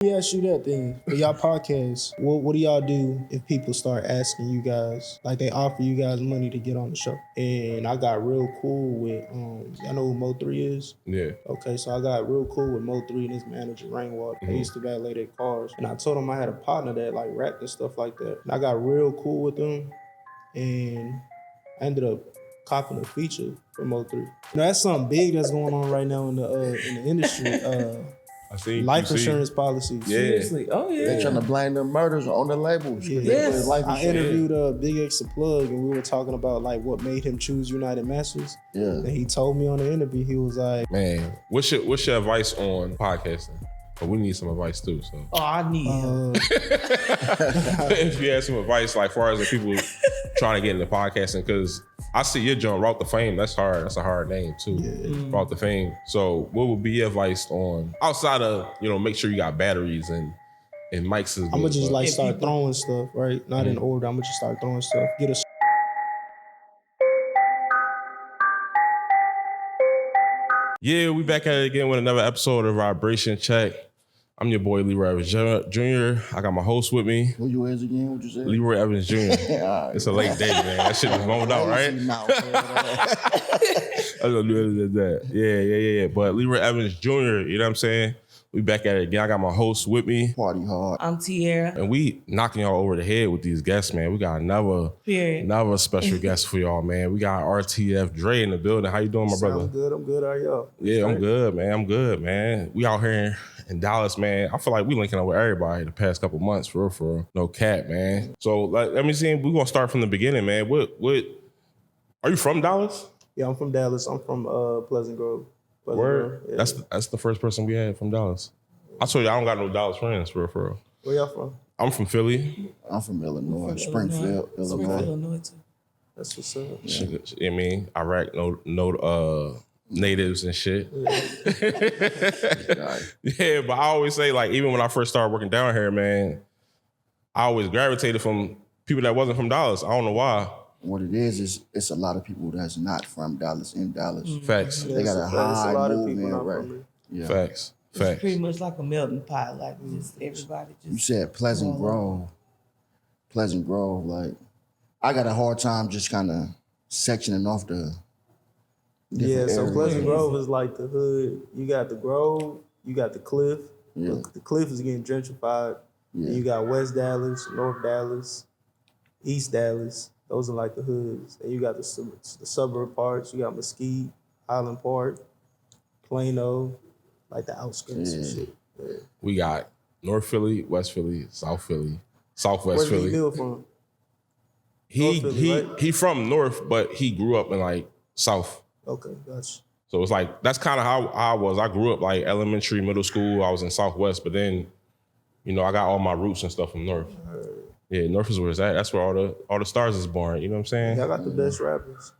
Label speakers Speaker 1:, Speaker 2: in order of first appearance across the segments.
Speaker 1: Let me ask you that thing. For y'all podcasts, what do y'all do if people start asking you guys, like they offer you guys money to get on the show? And I got real cool with, y'all know who Mo3 is?
Speaker 2: Yeah.
Speaker 1: Okay, so I got real cool with Mo3 and his manager, Rainwater. They used to valet their cars. And I told him I had a partner that like rapped and stuff like that. And I got real cool with them. And I ended up copping a feature from Mo3. You know, that's something big that's going on right now in the industry.
Speaker 2: I see
Speaker 1: Life insurance policies.
Speaker 2: Yeah.
Speaker 3: Seriously. Oh, yeah.
Speaker 4: They're trying to blame them murders on the labels.
Speaker 1: Yeah.
Speaker 3: Yes.
Speaker 4: Life
Speaker 1: I
Speaker 4: insurance.
Speaker 1: interviewed Big X the Plug, and we were talking about like what made him choose United Masters.
Speaker 4: Yeah.
Speaker 1: And he told me on the interview, he was like,
Speaker 2: Man, what's your advice on podcasting? But we need some advice too. So
Speaker 3: Oh, I need him.
Speaker 2: if you have some advice, like far as the people trying to get into podcasting, because I see your joint, Route to Fame. That's hard. That's a hard name too. Route to Fame. So what would be your advice on outside of, make sure you got batteries and mics?
Speaker 1: I'm gonna just like start throwing stuff, right? Not in order. I'm gonna just start throwing stuff. Get a
Speaker 2: Yeah, we back at it again with another episode of Vibration Check. I'm your boy Leroy Evans Jr. I got my host with me.
Speaker 4: Who you is again? What you say?
Speaker 2: Leroy Evans Jr. It's a late day, man. That shit was moaned out, right? I was gonna do that. Yeah. But Leroy Evans Jr., you know what I'm saying? We back at it again. I got my host with me.
Speaker 4: Party hard.
Speaker 3: I'm Tierra.
Speaker 2: And we knocking y'all over the head with these guests, man. We got another special guest for y'all, man. We got RTF Dre in the building. How you doing, my brother?
Speaker 1: I'm good. How are y'all?
Speaker 2: Yeah, I'm good, man. We out here in Dallas, man. I feel like we linking up with everybody the past couple months, for real. No cap, man. So let me see. We're gonna start from the beginning, man. What are you from Dallas?
Speaker 1: Yeah, I'm from Dallas. I'm from Pleasant Grove.
Speaker 2: Word.
Speaker 1: Yeah.
Speaker 2: That's the first person we had from Dallas. I told you I don't got no Dallas friends, for real.
Speaker 1: Where y'all from?
Speaker 2: I'm from Philly.
Speaker 4: I'm from Illinois, Springfield, Illinois.
Speaker 3: Illinois too.
Speaker 1: That's what's up.
Speaker 2: Shit, I mean, Iraq, no natives and shit. Yeah, but I always say, like, even when I first started working down here, man, I always gravitated from people that wasn't from Dallas. I don't know why.
Speaker 4: What it is it's a lot of people that's not from Dallas in Dallas.
Speaker 2: Facts.
Speaker 4: They got a high movement, right? Yeah.
Speaker 2: Facts.
Speaker 3: It's pretty much like a melting pot. Like just everybody just.
Speaker 4: You said Pleasant Grove. Pleasant Grove, like I got a hard time just kind of sectioning off the.
Speaker 1: Yeah, so
Speaker 4: areas.
Speaker 1: Pleasant Grove is like the hood. You got the Grove, you got the Cliff.
Speaker 4: Yeah.
Speaker 1: The Cliff is getting gentrified.
Speaker 4: Yeah.
Speaker 1: And you got West Dallas, North Dallas, East Dallas. Those are like the hoods. And you got the suburb parts. You got Mesquite, Highland Park, Plano, like the outskirts and shit. Yeah.
Speaker 2: We got North Philly, West Philly, South Philly, Southwest
Speaker 1: Where's
Speaker 2: Philly.
Speaker 1: Bill from?
Speaker 2: He from North, but he grew up in like South.
Speaker 1: Okay, gotcha.
Speaker 2: So it's like that's kind of how I was. I grew up like elementary, middle school. I was in Southwest, but then, I got all my roots and stuff from North. Yeah, North is where it's at. That's where all the stars is born. You know what I'm saying?
Speaker 1: Y'all got the best rappers.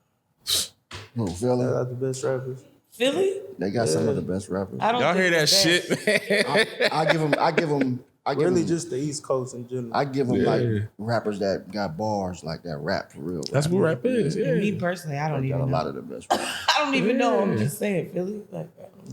Speaker 4: Who, Philly?
Speaker 1: Y'all got the best rappers.
Speaker 3: Philly?
Speaker 4: They got some of the best rappers.
Speaker 3: I don't
Speaker 2: Y'all
Speaker 3: think
Speaker 2: hear that
Speaker 3: it's
Speaker 2: shit, man?
Speaker 4: I give them.
Speaker 1: Really just the East Coast in general.
Speaker 4: I give them like rappers that got bars like that rap for real.
Speaker 2: That's what rap is. Yeah.
Speaker 3: Me personally, I don't
Speaker 4: Got
Speaker 3: even
Speaker 4: a
Speaker 3: know.
Speaker 4: lot of the best rappers.
Speaker 3: I don't even know. I'm just saying Philly. Like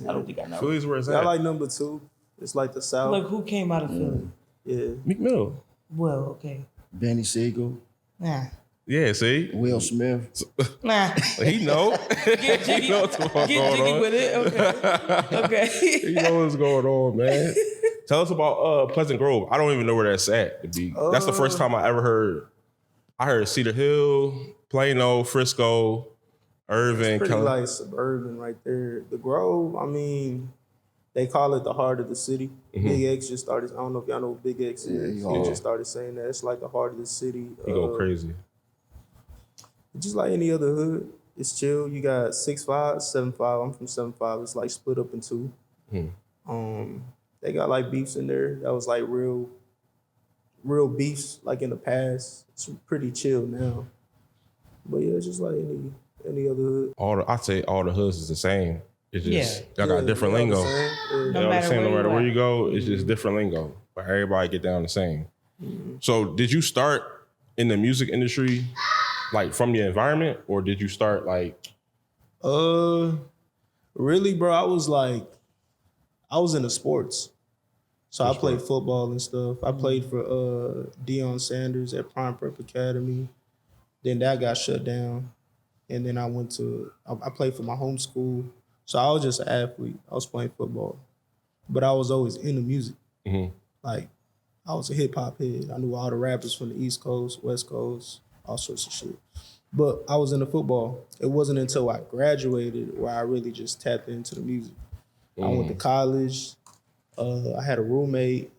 Speaker 3: I don't think I know.
Speaker 2: Philly's where it's
Speaker 1: Y'all
Speaker 2: at.
Speaker 1: like number 2. It's like the South.
Speaker 3: Look, who came out of Philly?
Speaker 1: Yeah.
Speaker 2: Meek Mill.
Speaker 3: Well, okay.
Speaker 4: Benny Siegel,
Speaker 3: Nah.
Speaker 2: Yeah, see?
Speaker 4: Will Smith.
Speaker 3: Nah.
Speaker 2: He know.
Speaker 3: Get jiggy.
Speaker 2: He know what's going
Speaker 3: Get jiggy
Speaker 2: on.
Speaker 3: with it. Okay.
Speaker 2: He know what's going on, man. Tell us about Pleasant Grove. I don't even know where that's at. That's the first time I ever heard. I heard Cedar Hill, Plano, Frisco, Irving.
Speaker 1: Pretty like suburban right there. The Grove, I mean, they call it the heart of the city. Big X just started, I don't know if y'all know what Big X is.
Speaker 4: Yeah,
Speaker 1: He just started saying that. It's like the heart of the city.
Speaker 2: He go crazy.
Speaker 1: Just like any other hood. It's chill. You got 6'5", 7'5". I'm from 7'5". It's like split up in two. They got like beefs in there. That was like real beefs like in the past. It's pretty chill now. But yeah, it's just like any other hood.
Speaker 2: I'd say all the hoods is the same. It's just y'all got
Speaker 1: Yeah,
Speaker 2: different
Speaker 1: they all the
Speaker 2: lingo.
Speaker 1: same. Yeah.
Speaker 2: You know what I'm saying? No matter where you go, it's just
Speaker 1: Mm-hmm.
Speaker 2: different lingo. But everybody get down the same. So did you start in the music industry like from your environment, or did you start like
Speaker 1: Really, bro, I was into sports. So I played football and stuff. I played for Deion Sanders at Prime Prep Academy. Then that got shut down. And then I played for my home school. So I was just an athlete. I was playing football. But I was always into music. Like, I was a hip-hop head. I knew all the rappers from the East Coast, West Coast, all sorts of shit. But I was into football. It wasn't until I graduated where I really just tapped into the music. I went to college. I had a roommate.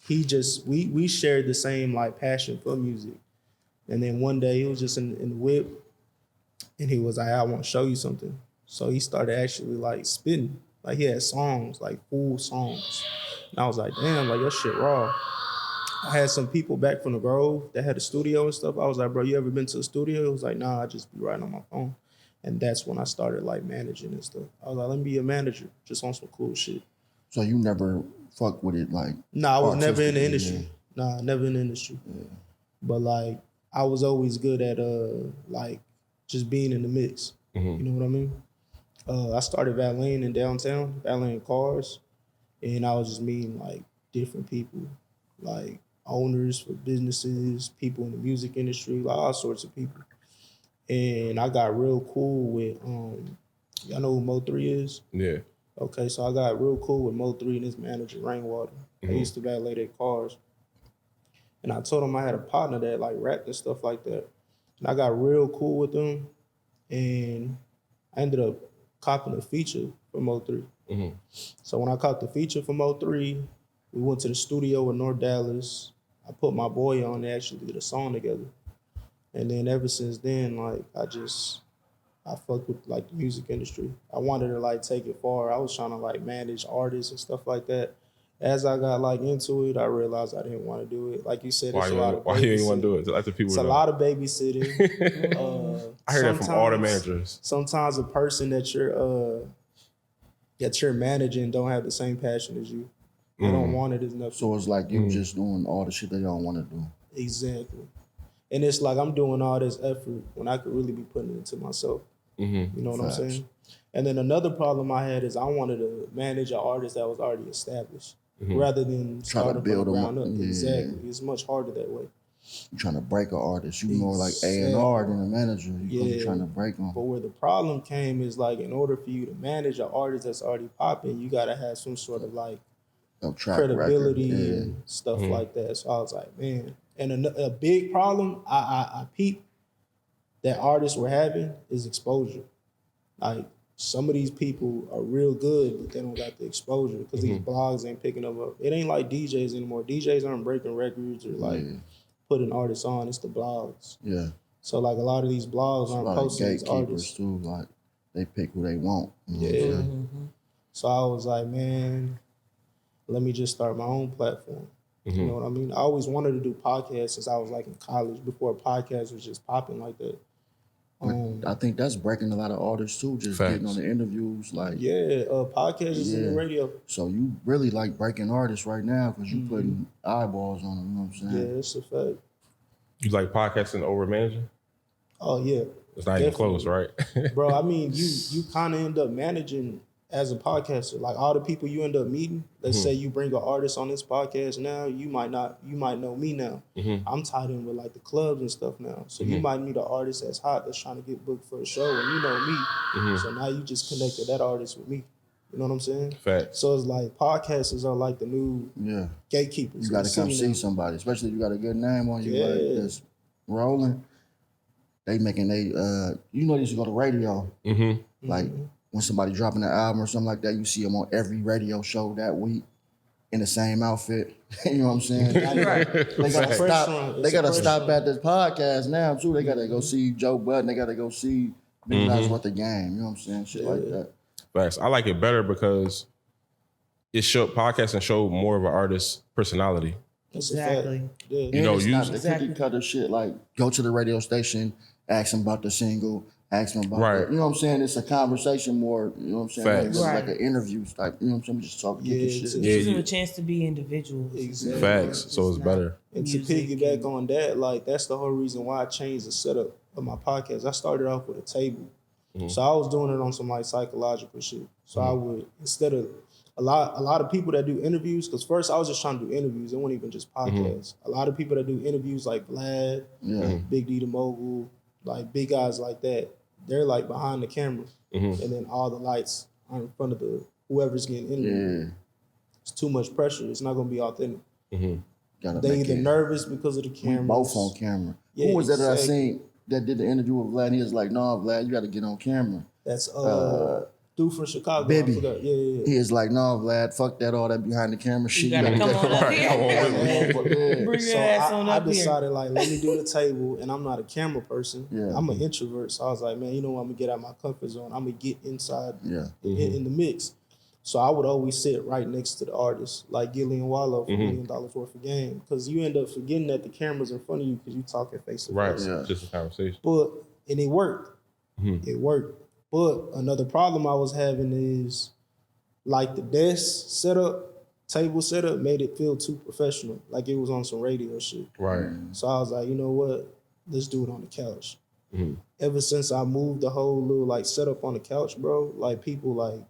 Speaker 1: We shared the same like passion for music. And then one day he was just in the whip and he was like, I want to show you something. So he started actually like spitting. Like he had songs, like full songs. And I was like, damn, like your shit raw. I had some people back from the Grove that had a studio and stuff. I was like, bro, you ever been to a studio? He was like, nah, I just be writing on my phone. And that's when I started like managing and stuff. I was like, let me be a manager, just on some cool shit.
Speaker 4: So you never fuck with it like?
Speaker 1: Nah, I was never in the industry. Nah, never in the industry. Yeah. But like, I was always good at like just being in the mix. You know what I mean? I started valeting in downtown, valeting cars, and I was just meeting like different people, like owners for businesses, people in the music industry, like all sorts of people. And I got real cool with y'all know who Mo3 is? Yeah. Okay, so I got real cool with Mo3 and his manager, Rainwater. I used to valet their cars. And I told him I had a partner that like rapped and stuff like that. And I got real cool with them. And I ended up copping a feature for Mo3. So when I caught the feature for Mo3, we went to the studio in North Dallas. I put my boy on, they actually did a song together. And then ever since then, like I fucked with like the music industry. I wanted to like take it far. I was trying to like manage artists and stuff like that. As I got like into it, I realized I didn't want to do it. Like you said, it's a lot of babysitting. Why you didn't want to do it? Let the people know. It's a lot of babysitting.
Speaker 2: I heard that from all the managers.
Speaker 1: Sometimes a person that you're managing don't have the same passion as you. They don't want it as much.
Speaker 4: So it's like you just doing all the shit they don't want to do.
Speaker 1: Exactly. And it's like I'm doing all this effort when I could really be putting it into myself. You know what I'm saying? And then another problem I had is I wanted to manage an artist that was already established rather than start to build them up. Exactly. It's much harder that way.
Speaker 4: You're trying to break an artist. You're more like A&R than a manager. You're trying to break them.
Speaker 1: But where the problem came is like in order for you to manage an artist that's already popping, you got to have some sort of like credibility and stuff like that. So I was like, man. And a big problem I peeped that artists were having is exposure. Like some of these people are real good, but they don't got the exposure because these blogs ain't picking them up. It ain't like DJs anymore. DJs aren't breaking records or like putting artists on. It's the blogs. Yeah. So like a lot of these blogs aren't posting these artists
Speaker 4: too. Like they pick who they want.
Speaker 1: Yeah. So I was like, man, let me just start my own platform. You know what I mean? I always wanted to do podcasts since I was like in college before podcasts was just popping like that.
Speaker 4: I think that's breaking a lot of artists too, just getting on the interviews. Like
Speaker 1: podcasts is in the radio.
Speaker 4: So you really like breaking artists right now because you putting eyeballs on them, you know what I'm saying?
Speaker 1: Yeah, it's a fact.
Speaker 2: You like podcasting over managing?
Speaker 1: Oh yeah.
Speaker 2: It's not even close, right?
Speaker 1: Bro, I mean, you kind of end up managing as a podcaster. Like all the people you end up meeting, let's say you bring an artist on this podcast now, you might know me now. I'm tied in with like the clubs and stuff now. So you might meet an artist that's hot that's trying to get booked for a show and you know me. So now you just connected that artist with me. You know what I'm saying?
Speaker 2: Fact.
Speaker 1: So it's like podcasters are like the new gatekeepers.
Speaker 4: You got to come see somebody, especially if you got a good name on you like that's rolling. They making you know, they used to go to radio. Like when somebody dropping an album or something like that, you see them on every radio show that week in the same outfit. You know what I'm saying? They gotta stop at this podcast now too. They gotta go see Joe Budden. They gotta go see Big Guys Worth the Game. You know what I'm saying? Shit like that.
Speaker 2: Facts. I like it better because podcasting show more of an artist's personality.
Speaker 1: Exactly.
Speaker 2: You know,
Speaker 4: it's not the cookie cutter shit. Like go to the radio station, ask them about the single. Ask them about that. You know what I'm saying? It's a conversation more, you know what I'm saying? Like an interview type, you know what I'm saying? Just talking shit.
Speaker 3: It gives them a chance to be individuals.
Speaker 1: Exactly.
Speaker 2: Facts. So it's better.
Speaker 1: And to piggyback on that, like that's the whole reason why I changed the setup of my podcast. I started off with a table. So I was doing it on some like psychological shit. So I would, instead of a lot of people that do interviews, because first I was just trying to do interviews. It wasn't even just podcasts. A lot of people that do interviews like Vlad, Big D the Mogul, like big guys like that, they're like behind the camera. And then all the lights are in front of the whoever's getting interviewed. Yeah. It's too much pressure. It's not going to be authentic. They either nervous because of the camera.
Speaker 4: Both on camera. Yeah, who was that I seen that did the interview with Vlad? He was like, no, Vlad, you got to get on camera.
Speaker 1: That's dude from Chicago.
Speaker 4: Baby.
Speaker 1: Yeah.
Speaker 4: He is like, no, Vlad, fuck that, all that behind the camera shit.
Speaker 3: You gotta come on up here. Bring your ass on up here.
Speaker 1: I decided, like, let me do the table, and I'm not a camera person. Yeah. I'm an introvert, so I was like, man, you know what? I'm going to get out of my comfort zone. I'm going to get inside in the mix. So I would always sit right next to the artist, like Gillian Wallow for $1 million worth of game, because you end up forgetting that the camera's in front of you because you talking face to face.
Speaker 2: Right, just a conversation.
Speaker 1: And it worked. It worked. But another problem I was having is, like, the desk setup, table setup made it feel too professional, like it was on some radio shit.
Speaker 2: Right.
Speaker 1: So I was like, you know what? Let's do it on the couch. Ever since I moved the whole little, like, setup on the couch, bro, like, people, like,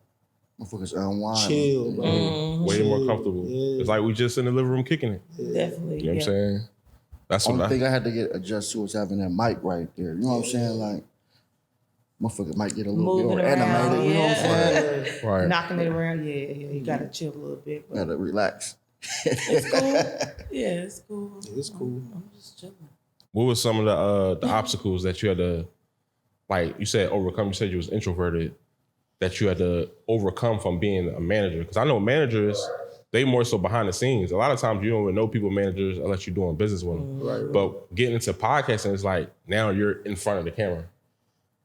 Speaker 4: motherfuckers unwind.
Speaker 1: Chill, bro.
Speaker 2: Way more comfortable. Yeah. It's like we just in the living room kicking it.
Speaker 3: Definitely.
Speaker 2: You know what I'm saying? That's
Speaker 4: what I think I had to get adjusted to was having that mic right there. You know what I'm saying? Like, motherfucker might get a little bit more animated. You know what I'm saying?
Speaker 3: Right. Knocking it around. Yeah. You gotta chill a little bit.
Speaker 4: But gotta relax.
Speaker 3: It's cool. Yeah, it's cool.
Speaker 1: It's cool.
Speaker 3: I'm just chilling.
Speaker 2: What was some of the obstacles that you had to, like you said, overcome? You said you was introverted, that you had to overcome from being a manager? Because I know managers, they more so behind the scenes. A lot of times you don't even know people managers unless you're doing business with them. Right. But getting into podcasting is like, now you're in front of the camera.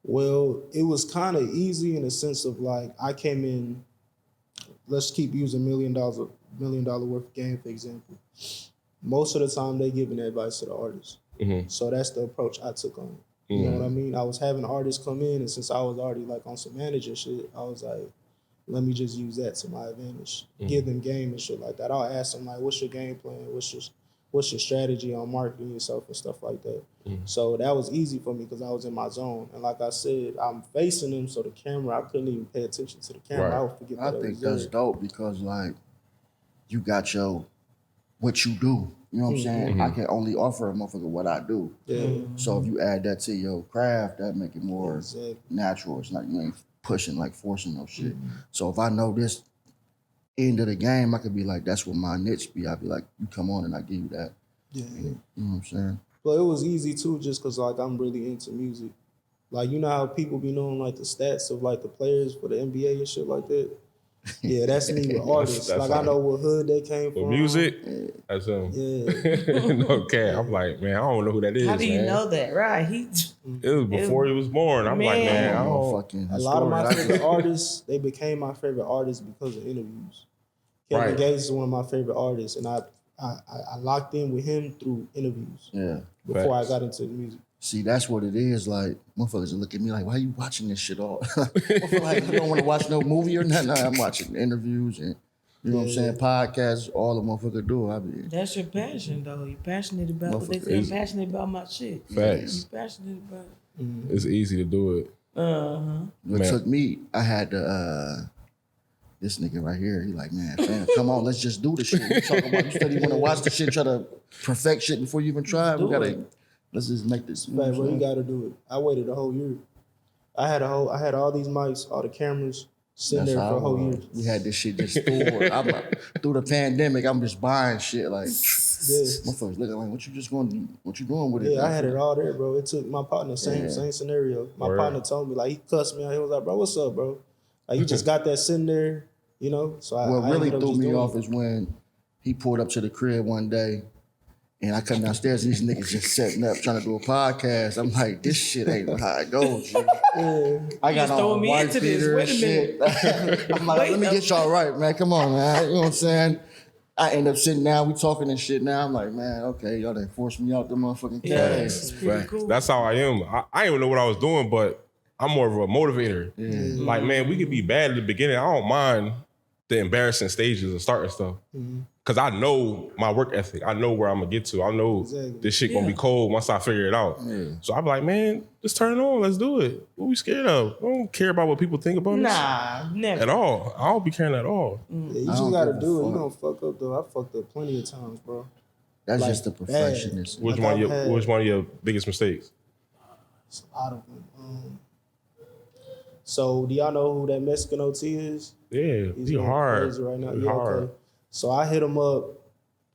Speaker 1: Well, it was kind of easy in the sense of, like, I came in, let's keep using $1 million worth of game, for example. Most of the time they giving advice to the artists. So that's the approach I took on it. You know what I mean? I was having artists come in, and since I was already, like, on some manager shit, I was like, let me just use that to my advantage. Give them game and shit like that. I'll ask them, like, what's your game plan? What's your strategy on marketing yourself and stuff like that? So that was easy for me because I was in my zone. And like I said, I'm facing them, so the camera, I couldn't even pay attention to the camera.
Speaker 2: Right.
Speaker 1: I would forget that
Speaker 4: I think that's dope because, like, you got what you do. You know what I'm saying? I can only offer a motherfucker what I do. Yeah. So if you add that to your craft, that make it more natural. It's not, you ain't pushing, like, forcing no shit. So if I know this end of the game, I could be like, that's what my niche be. I'd be like, you come on and I give you that. Yeah. You know what I'm saying?
Speaker 1: But it was easy too, just because, like, I'm really into music. Like, you know how people be knowing, like, the stats of, like, the players for the NBA and shit like that? Yeah, that's me with artists. That's like, I know what hood they came from.
Speaker 2: Music? That's him. Yeah. No cap. I'm like, man, I don't know who that is.
Speaker 3: How do you know that? Right.
Speaker 2: It was before he was born. I'm like, man, I don't
Speaker 4: fucking.
Speaker 1: A lot of my favorite artists, they became my favorite artists because of interviews. Kevin Gates is one of my favorite artists, and I locked in with him through interviews. Yeah. Before I got into the music.
Speaker 4: See, that's what it is. Like, motherfuckers look at me like, why are you watching this shit all? Like, you don't want to watch no movie or nothing. No, I'm watching interviews and, you know what I'm saying, podcasts, all the motherfucker do.
Speaker 3: That's your passion, though. You're passionate about what they say. I'm passionate about my shit.
Speaker 2: Facts.
Speaker 3: You're passionate about it.
Speaker 2: It's easy to do it.
Speaker 4: What took me, I had to, this nigga right here, he like, man, fam, come on, let's just do the shit. You talking about, you said you want to watch the shit, try to perfect shit before you even try. Let's just make this.
Speaker 1: Right, well, you gotta do it. I waited a whole year. I had all these mics, all the cameras sitting there for a whole year.
Speaker 4: We had this shit just stored. Through the pandemic, I'm just buying shit like. Motherfuckers looking like, what you doing with it?
Speaker 1: Yeah, I had it all there, bro. It took my partner, same scenario. My partner told me, like, he cussed me out. He was like, bro, what's up, bro? Like, you just got that sitting there, you know? So
Speaker 4: what really threw me off is when he pulled up to the crib one day. And I come downstairs and these niggas just setting up, trying to do a podcast. I'm like, this shit ain't how it goes. I got on white theater and shit. I'm like, let me get y'all right, man. Come on, man. You know what I'm saying? I end up sitting down, we talking and shit now. I'm like, man, okay, y'all done forced me out the motherfucking cage.
Speaker 3: Yeah, it's pretty cool.
Speaker 2: That's how I am. I didn't even know what I was doing, but I'm more of a motivator. Like, man, we could be bad at the beginning. I don't mind the embarrassing stages of starting stuff. Cause I know my work ethic. I know where I'm gonna get to. I know this shit gonna be cold once I figure it out. Yeah. So I'm like, man, just turn it on. Let's do it. What we scared of? I don't care about what people think about us.
Speaker 3: Nah, never.
Speaker 2: At all. I don't be caring at all.
Speaker 1: Yeah, you just gotta do it. You gonna fuck up though. I fucked up plenty of times, bro.
Speaker 4: That's like, just the perfectionist.
Speaker 2: Which one of your biggest mistakes?
Speaker 1: It's a lot of them. So do y'all know who that Mexican OT is?
Speaker 2: Yeah, he's hard.
Speaker 1: Crazy right now.
Speaker 2: He's
Speaker 1: Yeah,
Speaker 2: hard.
Speaker 1: okay. So I hit him up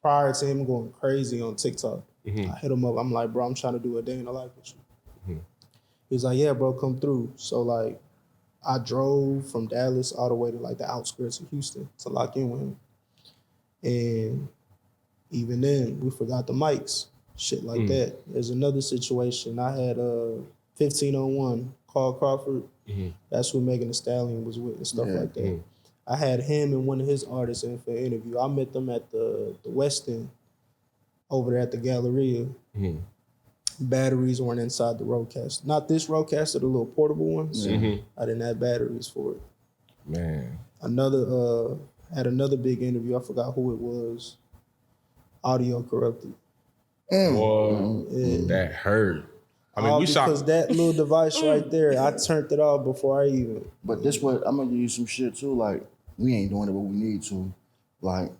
Speaker 1: prior to him going crazy on TikTok. I hit him up. I'm like, bro, I'm trying to do a day in the life with you. He was like, yeah, bro, come through. So like, I drove from Dallas all the way to like the outskirts of Houston to lock in with him. And even then, we forgot the mics, shit like that. There's another situation. I had 1501, Carl Crawford. That's who Megan Thee Stallion was with and stuff like that. I had him and one of his artists in for an interview. I met them at the West End over there at the Galleria. Batteries weren't inside the Rodecaster. Not this Rodecaster, the little portable ones. I didn't have batteries for it.
Speaker 2: Man.
Speaker 1: Had another big interview. I forgot who it was. Audio corrupted.
Speaker 2: Boy, that hurt. I mean,
Speaker 1: because that little device right there, I turned it off before I even.
Speaker 4: But this what I'm gonna give you some shit too. Like we ain't doing it, but we need to. Like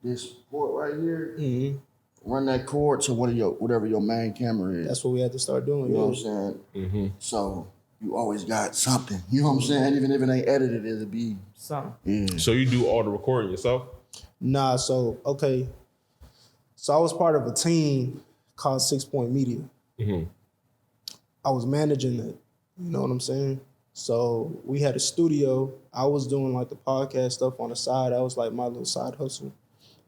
Speaker 4: this port right here. Run that cord to whatever your main camera is.
Speaker 1: That's what we had to start doing.
Speaker 4: You know what I'm saying? So you always got something. You know what I'm saying? Even if it ain't edited, it'll be
Speaker 3: something.
Speaker 4: Yeah.
Speaker 2: So you do all the recording yourself?
Speaker 1: Nah. So okay. So I was part of a team called 6 Point Media. I was managing that. You know what I'm saying? So we had a studio. I was doing like the podcast stuff on the side. That was like my little side hustle.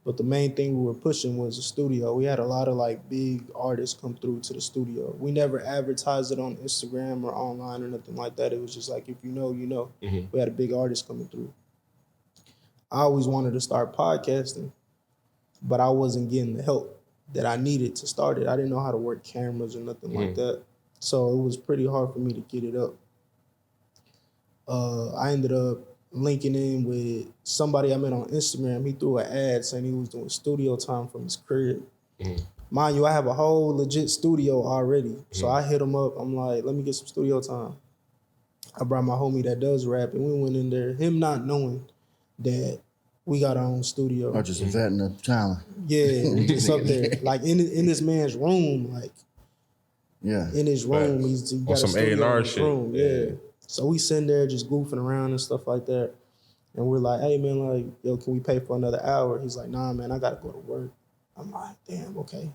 Speaker 1: But the main thing we were pushing was a studio. We had a lot of like big artists come through to the studio. We never advertised it on Instagram or online or nothing like that. It was just like, if you know, you know. We had a big artist coming through. I always wanted to start podcasting, but I wasn't getting the help that I needed to start it. I didn't know how to work cameras or nothing like that. So it was pretty hard for me to get it up. I ended up linking in with somebody I met on Instagram. He threw an ad saying he was doing studio time from his crib. Mind you, I have a whole legit studio already. So I hit him up. I'm like, let me get some studio time. I brought my homie that does rap, and we went in there, him not knowing that we got our own studio.
Speaker 4: Or just vetting the talent.
Speaker 1: Yeah, just up there. Like in this man's room, like in his room. He's got
Speaker 2: some
Speaker 1: a studio
Speaker 2: A&R
Speaker 1: in his
Speaker 2: shit.
Speaker 1: room. Yeah. So we sitting there just goofing around and stuff like that. And we're like, hey man, like, yo, can we pay for another hour? He's like, nah, man, I gotta go to work. I'm like, damn, okay.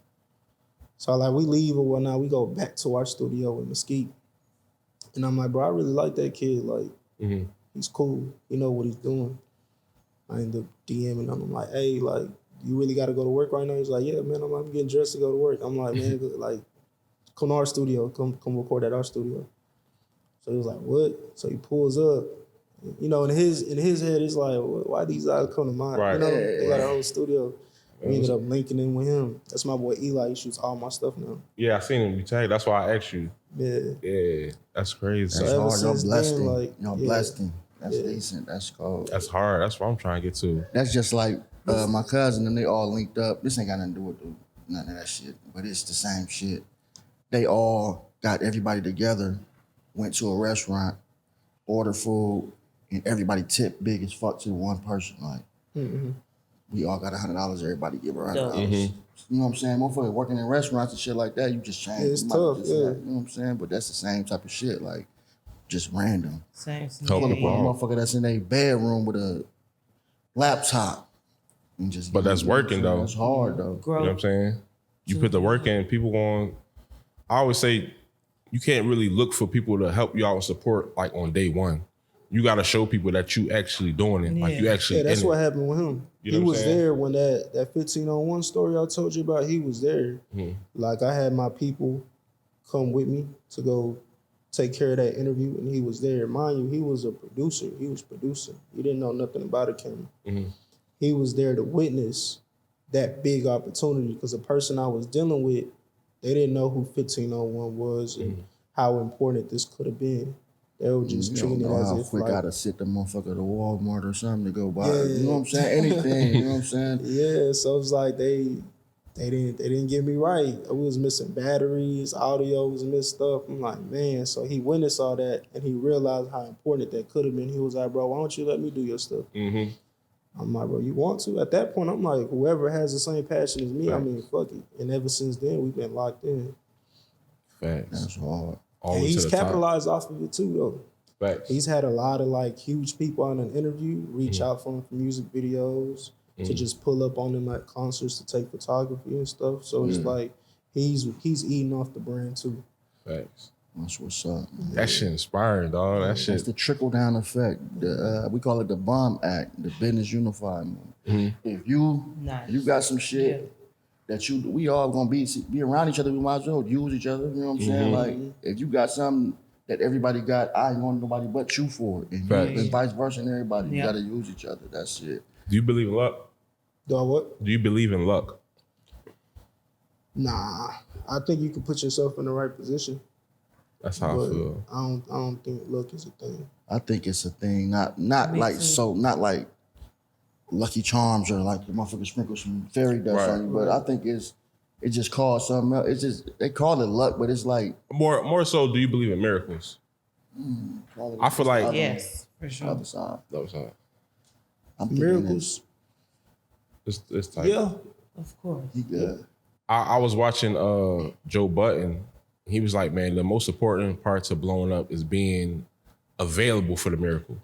Speaker 1: So like we leave or whatnot, we go back to our studio with Mesquite. And I'm like, bro, I really like that kid. Like, he's cool. He know what he's doing. I end up DMing him. I'm like, hey, like, you really got to go to work right now? He's like, yeah, man, I'm getting dressed to go to work. I'm like, man, like, come to our studio. Come record at our studio. So he was like, what? So he pulls up. You know, in his head, it's like, why these guys come to mine?
Speaker 2: Right.
Speaker 1: You know, they got our own studio. We ended up linking in with him. That's my boy Eli. He shoots all my stuff now.
Speaker 2: Yeah, I seen him. You tagged. That's why I asked you.
Speaker 1: Yeah.
Speaker 2: That's crazy.
Speaker 4: That's hard. You're blessed.
Speaker 1: Like,
Speaker 4: You're blessed. That's decent. That's cold.
Speaker 2: That's hard. That's what I'm trying to get to.
Speaker 4: That's just like my cousin and they all linked up. This ain't got nothing to do with none of that shit, but it's the same shit. They all got everybody together, went to a restaurant, ordered food, and everybody tipped big as fuck to one person. Like, we all got $100. Everybody give her $100. You know what I'm saying? Motherfucker working in restaurants and shit like that, you just change.
Speaker 1: It's tough,
Speaker 4: you know what I'm saying? But that's the same type of shit, like just random.
Speaker 3: Same.
Speaker 4: Motherfucker that's in a bedroom with a laptop and just.
Speaker 2: But that's working though.
Speaker 4: That's hard though.
Speaker 2: You know what I'm saying? You put the work in, people going. I always say, you can't really look for people to help you out and support like on day one. You got to show people that you actually doing it. Like you actually.
Speaker 1: Yeah, that's what happened with him.
Speaker 2: You know
Speaker 1: he was
Speaker 2: saying?
Speaker 1: there when that 1501 story I told you about. He was there. Like I had my people come with me to go take care of that interview, and he was there. Mind you, he was a producer. He was producing. He didn't know nothing about a camera. He was there to witness that big opportunity because the person I was dealing with, they didn't know who 1501 was and how important this could have been. They were just
Speaker 4: You don't
Speaker 1: treating it
Speaker 4: know
Speaker 1: as
Speaker 4: how
Speaker 1: if
Speaker 4: quick
Speaker 1: like,
Speaker 4: I'd have sit the motherfucker to Walmart or something to go buy.
Speaker 1: Yeah.
Speaker 4: You know what I'm saying? Anything. You know what I'm saying?
Speaker 1: yeah. So it's like they didn't get me right. We was missing batteries, audio was messed up. I'm like, man. So he witnessed all that and he realized how important that could have been. He was like, bro, why don't you let me do your stuff?
Speaker 2: Mm-hmm.
Speaker 1: I'm like, bro, you want to? At that point, I'm like, whoever has the same passion as me, I
Speaker 2: Right.
Speaker 1: mean, fuck it. And ever since then, we've been locked in.
Speaker 2: Facts.
Speaker 4: That's hard.
Speaker 2: All
Speaker 1: And
Speaker 2: the way to
Speaker 1: he's
Speaker 2: the top.
Speaker 1: capitalized off of it too, though.
Speaker 2: Facts.
Speaker 1: He's had a lot of like huge people on an interview reach out for him for music videos to just pull up on them at concerts to take photography and stuff. So it's like he's eating off the brand too.
Speaker 2: Facts.
Speaker 4: That's what's up.
Speaker 2: That shit inspiring, dog. That
Speaker 4: That's
Speaker 2: shit.
Speaker 4: the trickle down effect. We call it the BOMB Act, the Business Unified Movement. If you got some shit that we all gonna be around each other, we might as well use each other. You know what I'm saying? Like if you got something that everybody got, I ain't want nobody but you for it, and vice versa, and everybody you gotta use each other. That's it.
Speaker 2: Do you believe in luck?
Speaker 1: Do I what?
Speaker 2: Do you believe in luck?
Speaker 1: Nah, I think you can put yourself in the right position.
Speaker 2: That's how I
Speaker 1: But
Speaker 2: feel.
Speaker 1: I don't think luck is a thing.
Speaker 4: I think it's a thing, not like Lucky Charms or like the motherfucker sprinkle some fairy dust on you, but I think it just called something else. It's just they call it luck, but it's like
Speaker 2: More so, do you believe in miracles? I feel like
Speaker 3: Yes, for sure.
Speaker 4: other side.
Speaker 2: that was hard.
Speaker 4: I'm thinking
Speaker 1: Miracles.
Speaker 2: It's tight.
Speaker 1: Yeah.
Speaker 3: Of course.
Speaker 4: he good.
Speaker 2: I was watching Joe Budden. He was like, man, the most important part to blowing up is being available for the miracle.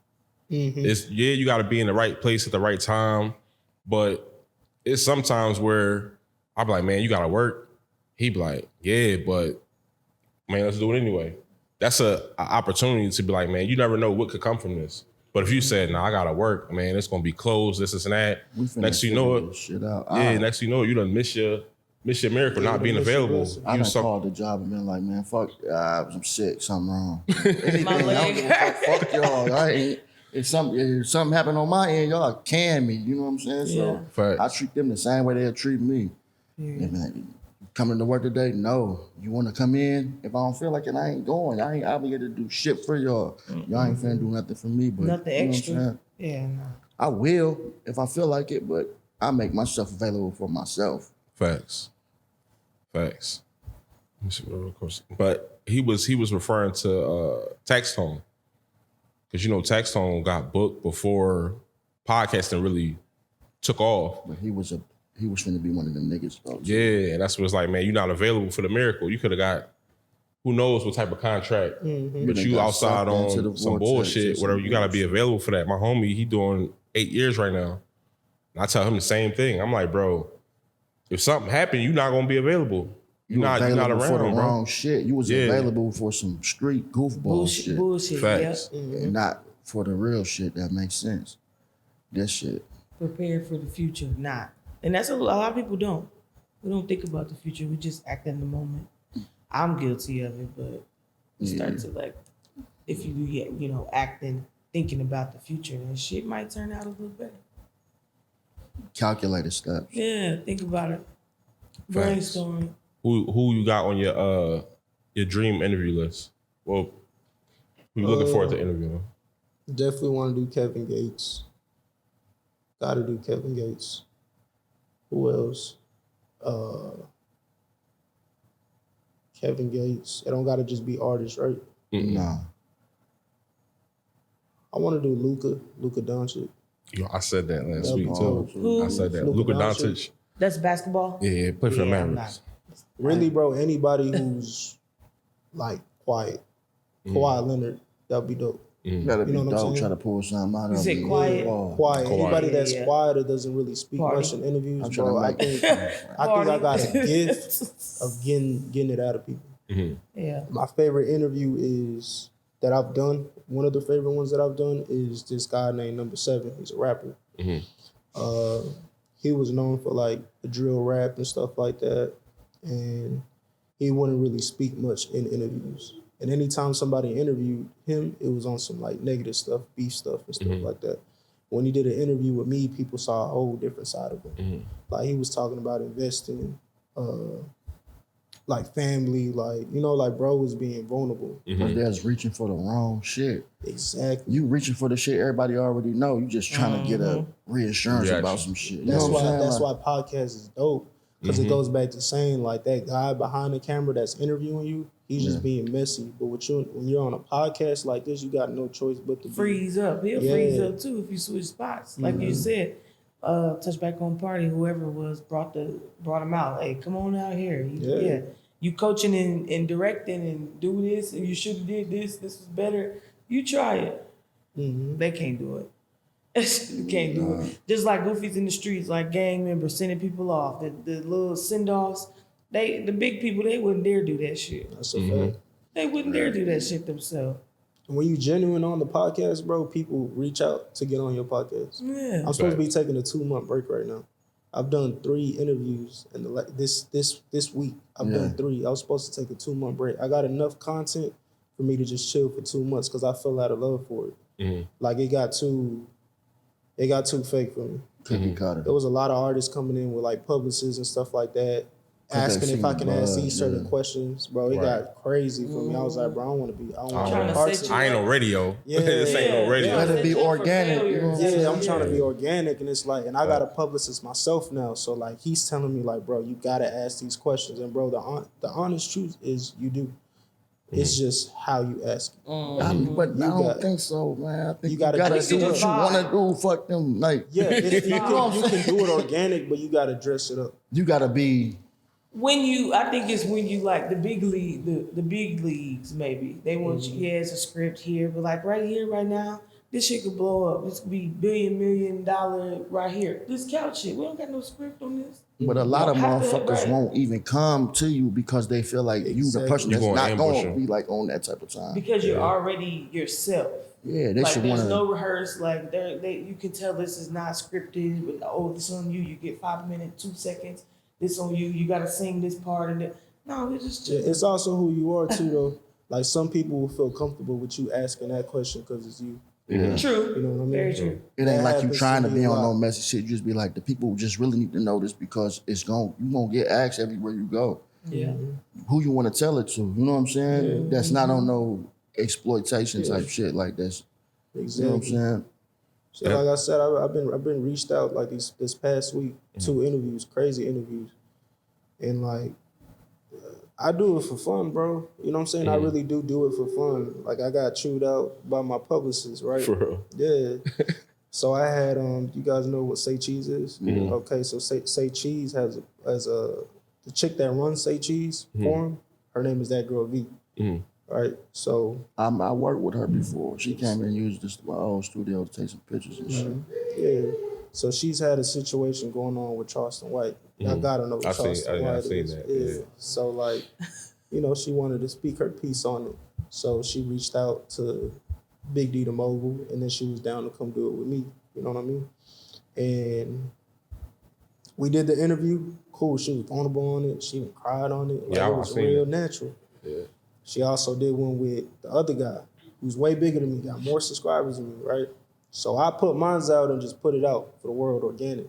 Speaker 2: It's you got to be in the right place at the right time, but it's sometimes where I'm like, man, you got to work. He be like, yeah, but man, let's do it anyway. That's a opportunity to be like, man, you never know what could come from this. But if you said, nah, I gotta work, man, it's gonna be closed, this and that.
Speaker 4: We finna
Speaker 2: Next thing you know
Speaker 4: figure
Speaker 2: it,
Speaker 4: this shit out.
Speaker 2: next thing you know it, you done miss your miracle not being
Speaker 1: miss your
Speaker 2: available.
Speaker 1: blessing.
Speaker 4: I
Speaker 2: You
Speaker 4: done called the job and been like, man, fuck, I'm sick, something wrong. Anything,
Speaker 3: My
Speaker 4: I don't
Speaker 3: leg.
Speaker 4: give a fuck y'all. I ain't. If something happened on my end, y'all can me. You know what I'm saying? So
Speaker 2: Facts.
Speaker 4: I treat them the same way they'll treat me. They be like, you coming to work today? No. You want to come in? If I don't feel like it, I ain't going. I ain't obligated to do shit for y'all. Y'all ain't finna do nothing for me. But
Speaker 3: Nothing
Speaker 4: you know what I'm
Speaker 3: extra.
Speaker 4: saying?
Speaker 3: Yeah, no.
Speaker 4: I will if I feel like it, but I make myself available for myself.
Speaker 2: Facts. Let me see what other question. But he was referring to Tax Tone. Because you know Tax Tone got booked before podcasting really took off.
Speaker 4: But he was finna be one of them niggas though.
Speaker 2: Yeah, and that's what it's like, man, you're not available for the miracle. You could have got who knows what type of contract, but
Speaker 4: They
Speaker 2: you
Speaker 4: got
Speaker 2: outside
Speaker 4: sucked into
Speaker 2: on
Speaker 4: the
Speaker 2: some
Speaker 4: vortex
Speaker 2: bullshit,
Speaker 4: or some
Speaker 2: whatever. You got to be
Speaker 4: bullshit.
Speaker 2: available for that. My homie, he doing 8 years right now. And I tell him the same thing. I'm like, bro, if something happened, you're not gonna be available. You're not
Speaker 4: available
Speaker 2: around,
Speaker 4: for the
Speaker 2: bro.
Speaker 4: wrong shit. You was
Speaker 2: Yeah.
Speaker 4: available for some street goofball shit,
Speaker 3: Bullshit.
Speaker 2: Facts.
Speaker 3: Yep.
Speaker 4: and not for the real shit that makes sense. That shit.
Speaker 3: Prepare for the future, not. And that's a lot of people don't. We don't think about the future. We just act in the moment. I'm guilty of it, but you start to like, if you get, acting, thinking about the future, then shit might turn out a little better.
Speaker 4: Calculated steps.
Speaker 3: Yeah, think about it.
Speaker 2: Facts.
Speaker 3: Brainstorming.
Speaker 2: Who you got on your dream interview list? Well, who you looking forward to interviewing?
Speaker 1: Definitely want to do Kevin Gates. Got to do Kevin Gates. Who else? Kevin Gates. It don't got to just be artists, right?
Speaker 4: Nah.
Speaker 1: I want to do Luka Doncic.
Speaker 2: Yo, I said that last
Speaker 1: That'd
Speaker 2: week
Speaker 1: be
Speaker 2: too.
Speaker 3: Who?
Speaker 2: I said that.
Speaker 1: Luka
Speaker 2: Luka Doncic.
Speaker 3: That's basketball?
Speaker 2: Yeah, play for the
Speaker 3: Yeah, I'm
Speaker 2: Mavericks.
Speaker 1: Really, bro, anybody who's like quiet. Kawhi Leonard, that'd be dope.
Speaker 4: You gotta be
Speaker 1: know what I'm
Speaker 4: dope,
Speaker 1: saying?
Speaker 4: try to pull something out
Speaker 3: You
Speaker 4: of
Speaker 3: said
Speaker 4: me.
Speaker 3: quiet?
Speaker 4: Oh.
Speaker 1: Quiet.
Speaker 2: Quiet.
Speaker 1: Anybody that's
Speaker 3: Yeah.
Speaker 1: quiet or doesn't really speak
Speaker 3: Party.
Speaker 1: much in interviews,
Speaker 4: I'm trying
Speaker 1: bro,
Speaker 4: to
Speaker 1: I
Speaker 4: make
Speaker 1: think I got a gift of getting it out of people.
Speaker 3: Yeah.
Speaker 1: My favorite interview is that I've done. One of the favorite ones that I've done is this guy named Number 7. He's a rapper. He was known for like the drill rap and stuff like that, and he wouldn't really speak much in interviews. And anytime somebody interviewed him, it was on some like negative stuff, beef stuff and stuff like that. When he did an interview with me, people saw a whole different side of him. Like he was talking about investing, like family, like, you know, like bro was being vulnerable.
Speaker 4: But they're just reaching for the wrong shit.
Speaker 1: Exactly.
Speaker 4: You reaching for the shit everybody already know. You just trying to get a reassurance about some shit. You
Speaker 1: That's
Speaker 4: know what I'm
Speaker 1: why
Speaker 4: saying?
Speaker 1: that's why podcast is dope. Because it goes back to saying like that guy behind the camera that's interviewing you, he's just being messy. But when you're on a podcast like this, you got no choice but to
Speaker 3: freeze up. He'll freeze up too if you switch spots. Like you said, touch back on party, whoever was brought him out. Hey, come on out here. You coaching and directing and do this, and you should have did this. This was better. You try it. They can't do it. You can't do it. Just like goofies in the streets, like gang members sending people off. The little send-offs, the big people, they wouldn't dare do that shit.
Speaker 1: That's a fact.
Speaker 3: They wouldn't dare do that shit themselves.
Speaker 1: And when you genuine on the podcast, bro, people reach out to get on your podcast.
Speaker 3: Yeah.
Speaker 1: I'm supposed to be taking a 2-month break right now. I've done 3 interviews in this week. I've done 3. I was supposed to take a 2-month break. I got enough content for me to just chill for 2 months because I fell out of love for it. Like it got too fake for me. There was a lot of artists coming in with like publicists and stuff like that, asking if I can ask these certain questions. Bro, it got crazy for me. I was like, bro, I don't want to be
Speaker 2: I ain't on radio. This ain't no radio.
Speaker 4: Let it be organic.
Speaker 1: I'm trying to be organic, and it's like, and I got a publicist myself now, so like he's telling me like, bro, you gotta ask these questions, and bro, the honest truth is you do. It's just how you ask.
Speaker 4: But I don't think so, man. I think you gotta do what you wanna do. Fuck them, like
Speaker 1: you can do it organic, but you gotta dress it up.
Speaker 4: You gotta be.
Speaker 3: I think it's when you like the big leagues, maybe they want you. Yeah, it's a script here, but like right here, right now, this shit could blow up. This could be $1 million right here. This couch shit, we don't got no script on this.
Speaker 4: But a lot of motherfuckers won't even come to you because they feel like you the person that's not going to be like on that type of time.
Speaker 3: Because you're already yourself.
Speaker 4: Yeah, they should want to.
Speaker 3: There's no rehearse. Like you can tell this is not scripted. But this on you. You get 5 minutes, 2 seconds. This on you. You got to sing this part and that. No, it's just.
Speaker 1: It's also who you are too, though. Like some people will feel comfortable with you asking that question because it's you.
Speaker 4: Yeah.
Speaker 3: True.
Speaker 1: You know what I mean?
Speaker 3: Very true.
Speaker 4: It ain't like you trying to be on no messy shit. You just be like, the people just really need to know this because you gonna get asked everywhere you go.
Speaker 3: Yeah.
Speaker 4: Who you want to tell it to? You know what I'm saying? Yeah. That's not on no exploitation type shit like this.
Speaker 1: Exactly.
Speaker 4: You know what I'm saying?
Speaker 1: So like I said, I've been reached out like this past week, 2 interviews, crazy interviews, and like. I do it for fun, bro. You know what I'm saying? I really do it for fun. Like I got chewed out by my publicist, right? For real? Yeah. So I had you guys know what Say Cheese is? Okay, so Say Cheese has the chick that runs Say Cheese for him. Her name is that girl V. Right. So
Speaker 4: I worked with her before. She came and used my old studio to take some pictures and shit.
Speaker 1: Yeah. So she's had a situation going on with Charleston White. I gotta know what Charleston White is. Yeah. So like, you know, she wanted to speak her piece on it. So she reached out to Big D the Mogul, and then she was down to come do it with me. You know what I mean? And we did the interview. Cool. She was vulnerable on it. She even cried on it. Like, it was real natural. Yeah. She also did one with the other guy, who's way bigger than me, got more subscribers than me, right? So I put mine out and just put it out for the world organic.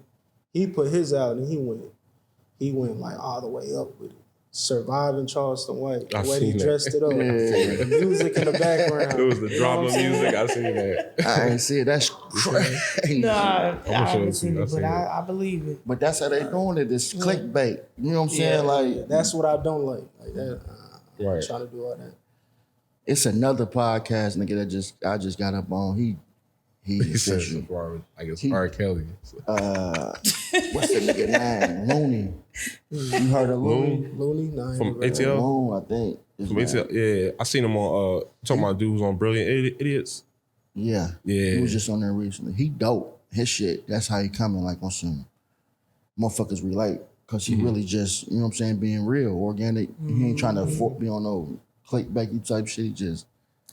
Speaker 1: He put his out and he went like all the way up with it. Surviving Charleston White, the way he dressed it up, the music in the background.
Speaker 2: It was the drama music. I seen that.
Speaker 4: I ain't see it. That's crazy.
Speaker 3: Nah, I haven't seen it, but I believe it.
Speaker 4: But that's how they doing it. It's clickbait. You know what I'm saying? Like
Speaker 1: that's what I don't like. Like that. I'm trying to do all that.
Speaker 4: It's another podcast, nigga, that I just got up on. He
Speaker 2: says I guess R. Kelly.
Speaker 4: What's the nigga name? Looney. You heard of Looney?
Speaker 1: Looney? Nah,
Speaker 2: from ATL?
Speaker 4: Loon, I think.
Speaker 2: From ATL, yeah. I seen him on, talking about dudes on Brilliant Idiots.
Speaker 4: Yeah. He was just on there recently. He dope. His shit, that's how he coming, like on some motherfuckers relate. Cause he really just, you know what I'm saying, being real, organic. He ain't trying to be on no clickbaity type shit. He just.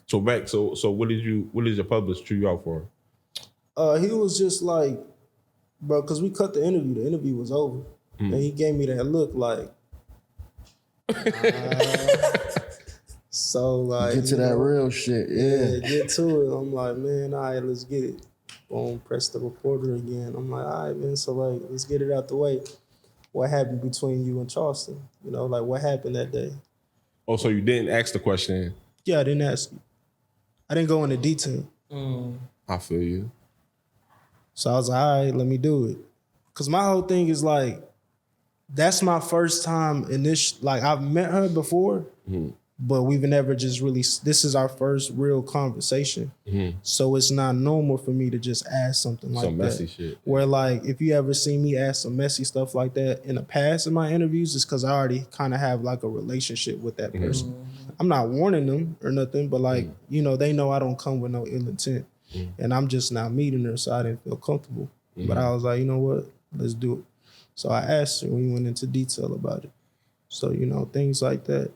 Speaker 2: So what did your publisher chew you out for?
Speaker 1: He was just like, bro, because we cut the interview. The interview was over. And he gave me that look like, so like.
Speaker 4: Get to that real shit, yeah.
Speaker 1: Get to it. I'm like, man, all right, let's get it. Boom, press the recorder again. I'm like, all right, man, so like, let's get it out the way. what happened between you and Charleston. You know, like what happened that day.
Speaker 2: Oh, so you didn't ask the question.
Speaker 1: Yeah, I didn't ask you. I didn't go into detail.
Speaker 2: I feel you.
Speaker 1: So I was like, all right, let me do it. Cause my whole thing is like, that's my first time in this. Like I've met her before, but we've never just really. This is our first real conversation, so it's not normal for me to just ask something like
Speaker 2: Some
Speaker 1: that.
Speaker 2: messy shit.
Speaker 1: Where like, if you ever see me ask some messy stuff like that in the past in my interviews, it's because I already kind of have like a relationship with that person. I'm not warning them or nothing, but like you know, they know I don't come with no ill intent, and I'm just not meeting her, so I didn't feel comfortable. But I was like, you know what, let's do it. So I asked her, and we went into detail about it. So, you know, things like that.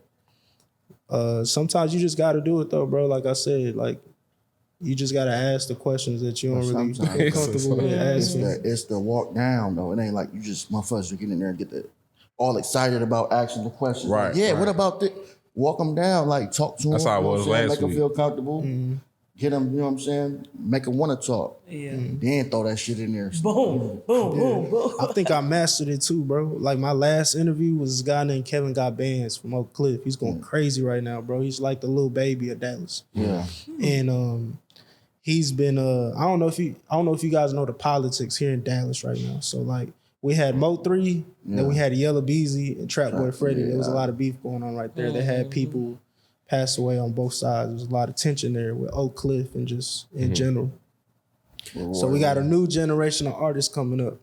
Speaker 1: Sometimes you just got to do it, though, bro. Like I said, like, you just got to ask the questions that you don't really feel comfortable with asking.
Speaker 4: It's the walk down, though. It ain't like you just, motherfuckers, you get in there and get all excited about asking the questions.
Speaker 2: Right.
Speaker 4: Like, yeah,
Speaker 2: right.
Speaker 4: what about this? Walk them down, like, talk to them.
Speaker 2: That's how it was last
Speaker 4: Make them
Speaker 2: week.
Speaker 4: feel comfortable. Get them, you know what I'm saying? Make them want to talk.
Speaker 3: Yeah.
Speaker 4: Then throw that shit in there.
Speaker 3: Boom, boom, boom, boom.
Speaker 1: I think I mastered it, too, bro. Like, my last interview was this guy named Kevin Got Bands from Oak Cliff. He's going crazy right now, bro. He's like the little baby of Dallas.
Speaker 4: Yeah.
Speaker 1: And he's been I don't know if you guys know the politics here in Dallas right now. So like we had Mo 3, then we had Yellow Beezy and Trap Boy Freddy. There was a lot of beef going on right there. They had people pass away on both sides. There was a lot of tension there with Oak Cliff and just in general. So we got a new generation of artists coming up.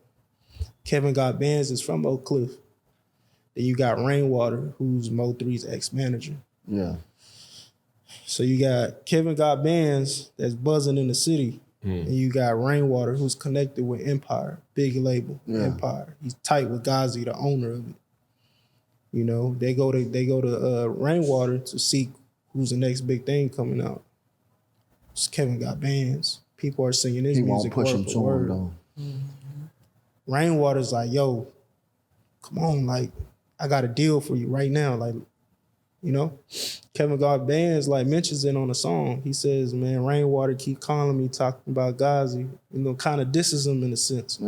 Speaker 1: Kevin Got Bands is from Oak Cliff. Then you got Rainwater, who's Mo 3's ex-manager.
Speaker 4: Yeah.
Speaker 1: So you got Kevin Got Bands that's buzzing in the city. And you got Rainwater, who's connected with Empire, big label, Empire. He's tight with Ghazi, the owner of it. You know, they go to Rainwater to seek who's the next big thing coming out. It's Kevin Got Bands. People are singing his music
Speaker 4: won't push him
Speaker 1: word for
Speaker 4: to him,
Speaker 1: word.
Speaker 4: though.
Speaker 1: Rainwater's like, yo, come on, like, I got a deal for you right now. Like, you know, Kevin Got Bands like mentions it on a song. He says, man, Rainwater keep calling me, talking about Ghazi, you know, kind of disses him in a sense.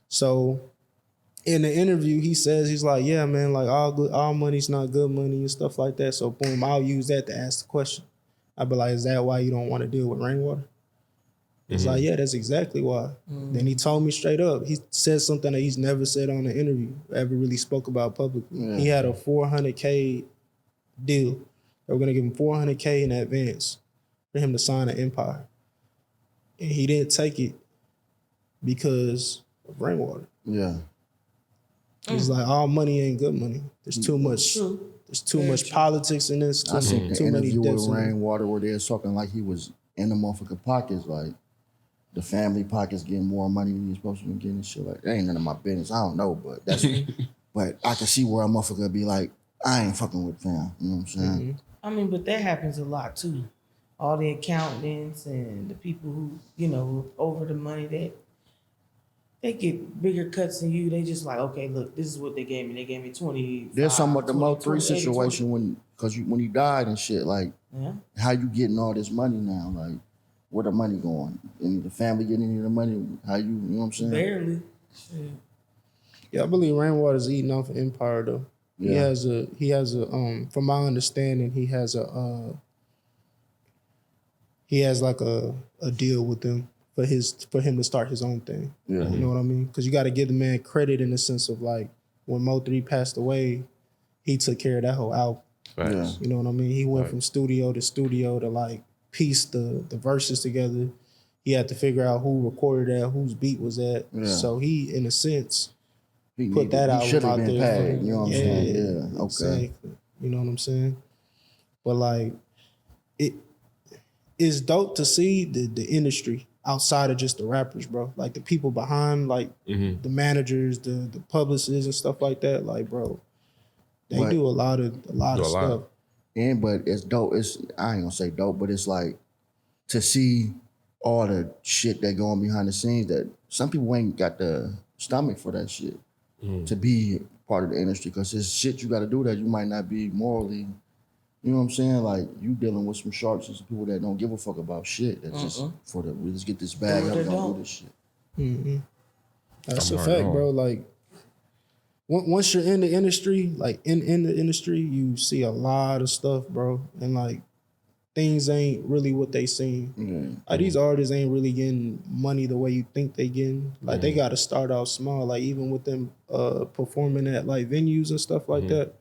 Speaker 1: So in the interview, he says, he's like, yeah, man, like all money's not good money and stuff like that. So boom, I'll use that to ask the question. I'd be like, is that why you don't want to deal with Rainwater? He's like, yeah, that's exactly why. Then he told me straight up. He said something that he's never said on the interview, ever really spoke about publicly. He had a $400K deal. They were gonna give him $400K in advance for him to sign an Empire. And he didn't take it because of Rainwater.
Speaker 4: Yeah.
Speaker 1: He's like, all money ain't good money. There's too much.
Speaker 3: True.
Speaker 1: There's too much politics in this.
Speaker 4: I seen the
Speaker 1: too many
Speaker 4: interview
Speaker 1: deaths.
Speaker 4: with Rainwater where they was talking like he was in the motherfucking pockets, like the family pockets getting more money than he's supposed to be getting and shit. Like, that ain't none of my business. I don't know, but that's but I can see where a motherfucker be like, I ain't fucking with fam. You know what I'm saying?
Speaker 3: I mean, but that happens a lot too. All the accountants and the people who, you know, over the money, they get bigger cuts than you. They just like, okay, look, this is what they gave me. They gave me 20.
Speaker 4: There's something with the Mo 3
Speaker 3: 20, 80,
Speaker 4: situation when he died and shit, like how you getting all this money now? Like, where the money going? And the family getting any of the money? How you know what I'm saying?
Speaker 3: Barely.
Speaker 1: Yeah, I believe Rainwater's eating off of Empire though.
Speaker 4: Yeah.
Speaker 1: He has a from my understanding, he has like a deal with them for him to start his own thing.
Speaker 4: Yeah.
Speaker 1: You know what I mean? Because you got to give the man credit in the sense of like when Mo 3 passed away, he took care of that whole album.
Speaker 2: Facts.
Speaker 1: You know what I mean? He went from studio to like piece the verses together. He had to figure out who recorded that, whose beat was that.
Speaker 4: Yeah.
Speaker 1: So he, in a sense,
Speaker 4: He
Speaker 1: put that album out
Speaker 4: been
Speaker 1: there.
Speaker 4: paid, you know what I'm saying? Yeah, okay.
Speaker 1: Exactly. You know what I'm saying? But like, it's dope to see the industry outside of just the rappers, bro. Like the people behind, like the managers, the publicists and stuff like that. Like, bro, they do a lot of stuff.
Speaker 4: But it's dope. I ain't gonna say dope, but it's like to see all the shit that going behind the scenes that some people ain't got the stomach for that shit to be part of the industry because it's shit you got to do that you might not be morally. You know what I'm saying? Like you dealing with some sharks and some people that don't give a fuck about shit. That's just we just get this bag up and don't do this shit.
Speaker 1: That's
Speaker 2: I'm
Speaker 1: a
Speaker 2: hard
Speaker 1: fact,
Speaker 2: on.
Speaker 1: bro. Like once you're in the industry, like in the industry, you see a lot of stuff, bro. And like things ain't really what they seem. Like these artists ain't really getting money the way you think they getting. Like they gotta start out small. Like even with them performing at like venues and stuff like that.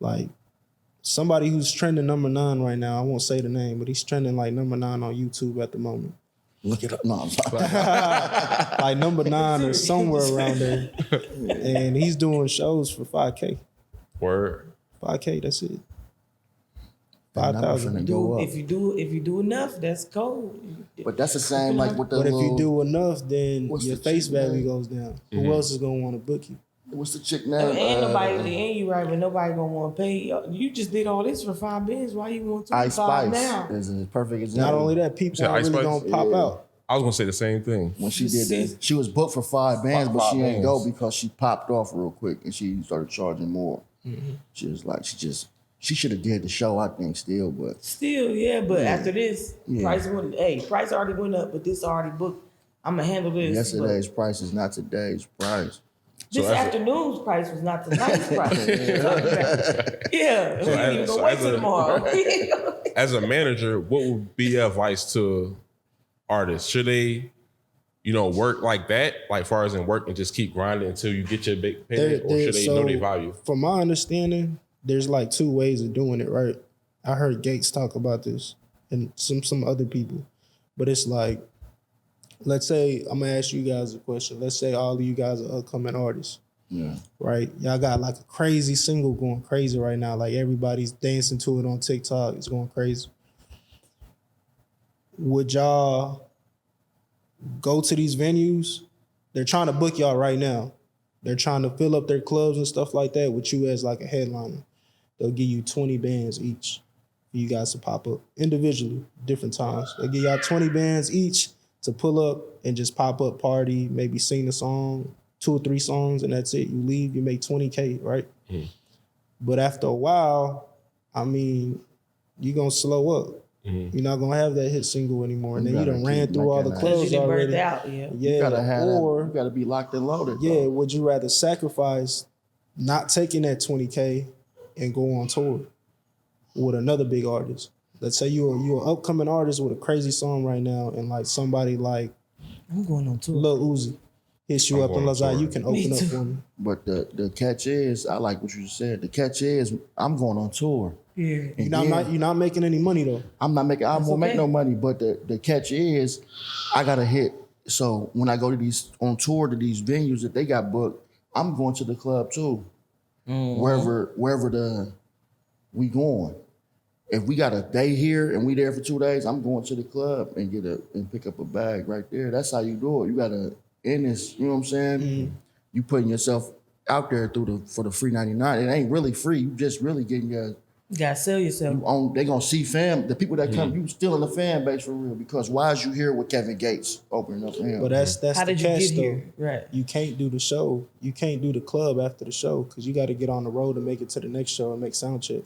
Speaker 1: Like somebody who's trending number 9 right now, I won't say the name, but he's trending like number 9 on YouTube at the moment.
Speaker 4: Look it up. No, I'm sorry.
Speaker 1: Like number 9 or somewhere around there. And he's doing shows for $5K.
Speaker 2: Word.
Speaker 1: $5K, that's it.
Speaker 4: That number
Speaker 1: 5,000.
Speaker 4: finna go up.
Speaker 3: If you do enough, that's cold.
Speaker 4: But that's the same like with the
Speaker 1: But if
Speaker 4: little,
Speaker 1: you do enough, then
Speaker 4: What's
Speaker 1: your
Speaker 4: the
Speaker 1: face
Speaker 4: chick
Speaker 1: value
Speaker 4: name?
Speaker 1: goes down. Who else is gonna want to book you?
Speaker 4: what's the chick name?
Speaker 3: Ain't nobody, ain't you right, but nobody gonna want to pay. You just did all this for $5 Why you want
Speaker 4: Ice
Speaker 3: 25
Speaker 4: Spice
Speaker 3: now?
Speaker 4: is a perfect example.
Speaker 1: Not only that, people
Speaker 2: said
Speaker 1: are
Speaker 2: Ice
Speaker 1: really
Speaker 2: Spice?
Speaker 1: gonna pop
Speaker 4: Yeah.
Speaker 1: out.
Speaker 2: I was gonna say the same thing.
Speaker 4: When she did that, she was booked for 5 bands, but she ain't
Speaker 2: bands.
Speaker 4: go because she popped off real quick and she started charging more. She was like, she should have did the show, I think, still, but
Speaker 3: Still, yeah, but after this,
Speaker 4: Yeah.
Speaker 3: price already went up, but this already booked. I'm gonna handle this.
Speaker 4: yesterday's price is not today's price.
Speaker 3: This
Speaker 2: So as a-
Speaker 3: afternoon's price was not tonight's price. Yeah, we ain't even gonna wait till tomorrow.
Speaker 2: As a manager, what would be your advice to artists? Should they, work like that, like far as in work and just keep grinding until you get your big payment, or should they know their value?
Speaker 1: From my understanding, there's like 2 ways of doing it, right? I heard Gates talk about this and some other people. But it's like, let's say, I'm gonna ask you guys a question. Let's say all of you guys are upcoming artists,
Speaker 4: Yeah.
Speaker 1: right? Y'all got like a crazy single going crazy right now. Like everybody's dancing to it on TikTok. It's going crazy. Would y'all go to these venues? They're trying to book y'all right now. They're trying to fill up their clubs and stuff like that with you as like a headliner. They'll give you 20 bands each for you guys to pop up individually, different times. They'll give y'all 20 bands each to pull up and just pop up, party, maybe sing a song, 2 or 3 songs, and that's it. You leave, you make 20K, right? But after a while, I mean, you're going to slow up. You're not gonna have that hit single anymore, and then you done ran through all the
Speaker 4: making
Speaker 3: Because
Speaker 1: clubs
Speaker 3: you done
Speaker 1: already.
Speaker 3: burned out, yeah.
Speaker 1: Yeah,
Speaker 4: You gotta have
Speaker 1: or
Speaker 4: that, you gotta be locked and loaded.
Speaker 1: yeah,
Speaker 4: though.
Speaker 1: would you rather sacrifice not taking that 20K and go on tour with another big artist? Let's say you're an upcoming artist with a crazy song right now, and like somebody like
Speaker 3: I'm going on tour.
Speaker 1: Lil Uzi hits you
Speaker 2: I'm
Speaker 1: up and
Speaker 2: going
Speaker 1: was
Speaker 2: on
Speaker 1: like,
Speaker 2: tour.
Speaker 1: "You can
Speaker 3: Me
Speaker 1: open up
Speaker 3: too.
Speaker 1: for me."
Speaker 4: But the catch is, I like what you just said. The catch is, I'm going on tour.
Speaker 3: Period.
Speaker 4: And
Speaker 1: You're not making any money though.
Speaker 4: I won't make
Speaker 3: okay.
Speaker 4: no money, but the catch is I gotta hit. So when I go to these on tour to these venues that they got booked, I'm going to the club too. Wherever we going. If we got a day here and we there for 2 days, I'm going to the club and pick up a bag right there. That's how you do it. You gotta end this, you know what I'm saying? You putting yourself out there for the free 99. It ain't really free. You just really getting your
Speaker 3: You gotta sell yourself.
Speaker 4: they gonna see the people that come, you still in the fan base for real, because why is you here with Kevin Gates opening up for him?
Speaker 1: But that's
Speaker 3: How
Speaker 1: the
Speaker 3: did you
Speaker 1: catch
Speaker 3: get
Speaker 1: though.
Speaker 3: here? Right.
Speaker 1: You can't do the show. You can't do the club after the show because you got to get on the road to make it to the next show and make sound check.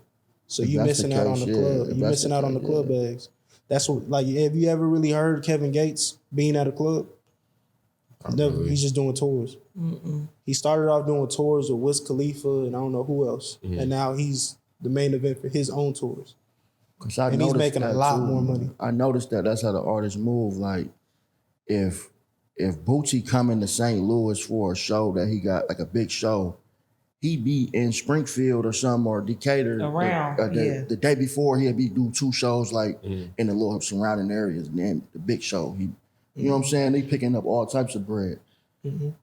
Speaker 1: So
Speaker 4: If
Speaker 1: you
Speaker 4: that's the
Speaker 1: missing out on
Speaker 4: case,
Speaker 1: the
Speaker 4: yeah.
Speaker 1: club.
Speaker 4: If
Speaker 1: You
Speaker 4: that's
Speaker 1: missing
Speaker 4: the
Speaker 1: out on the
Speaker 4: case,
Speaker 1: club
Speaker 4: yeah.
Speaker 1: bags. That's what. Like, have you ever really heard Kevin Gates being at a club? Never.
Speaker 2: really.
Speaker 1: He's just doing tours. He started off doing tours with Wiz Khalifa and I don't know who else, and now he's the main event for his own tours.
Speaker 4: 'Cause I
Speaker 1: And he's
Speaker 4: noticed
Speaker 1: making a
Speaker 4: that
Speaker 1: lot
Speaker 4: too,
Speaker 1: more
Speaker 4: man.
Speaker 1: money.
Speaker 4: I noticed that's how the artists move. Like if Bootsy coming to St. Louis for a show that he got, like a big show, he be in Springfield or something, or Decatur
Speaker 3: Around, yeah.
Speaker 4: the day before. He'll be do 2 shows like in the little surrounding areas, and then the big show. You know what I'm saying? They picking up all types of bread.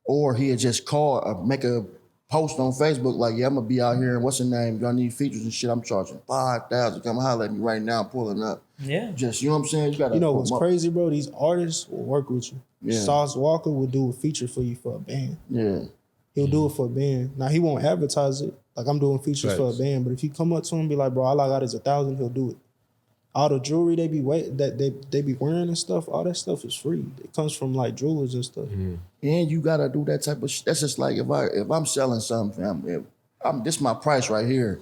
Speaker 4: Or he'll just call, make a post on Facebook like, yeah, I'm gonna be out here and what's the name? Y'all need features and shit. I'm charging $5,000. Come holler at me right now. I'm pulling up.
Speaker 3: Yeah.
Speaker 4: Just, you know what I'm saying? You gotta.
Speaker 1: You know
Speaker 4: put
Speaker 1: what's
Speaker 4: mo-
Speaker 1: crazy, bro? These artists will work with you.
Speaker 4: Yeah.
Speaker 1: Sauce Walker will do a feature for you for a band.
Speaker 4: Yeah.
Speaker 1: He'll do it for a band. Now he won't advertise it. Like I'm doing features for a
Speaker 2: Facts.
Speaker 1: band, but if you come up to him and be like, bro, all I got is 1,000, he'll do it. All the jewelry they be wearing and stuff, all that stuff is free. It comes from like jewelers and stuff.
Speaker 4: And you gotta do that type of shit. That's just like if I'm selling something, this my price right here.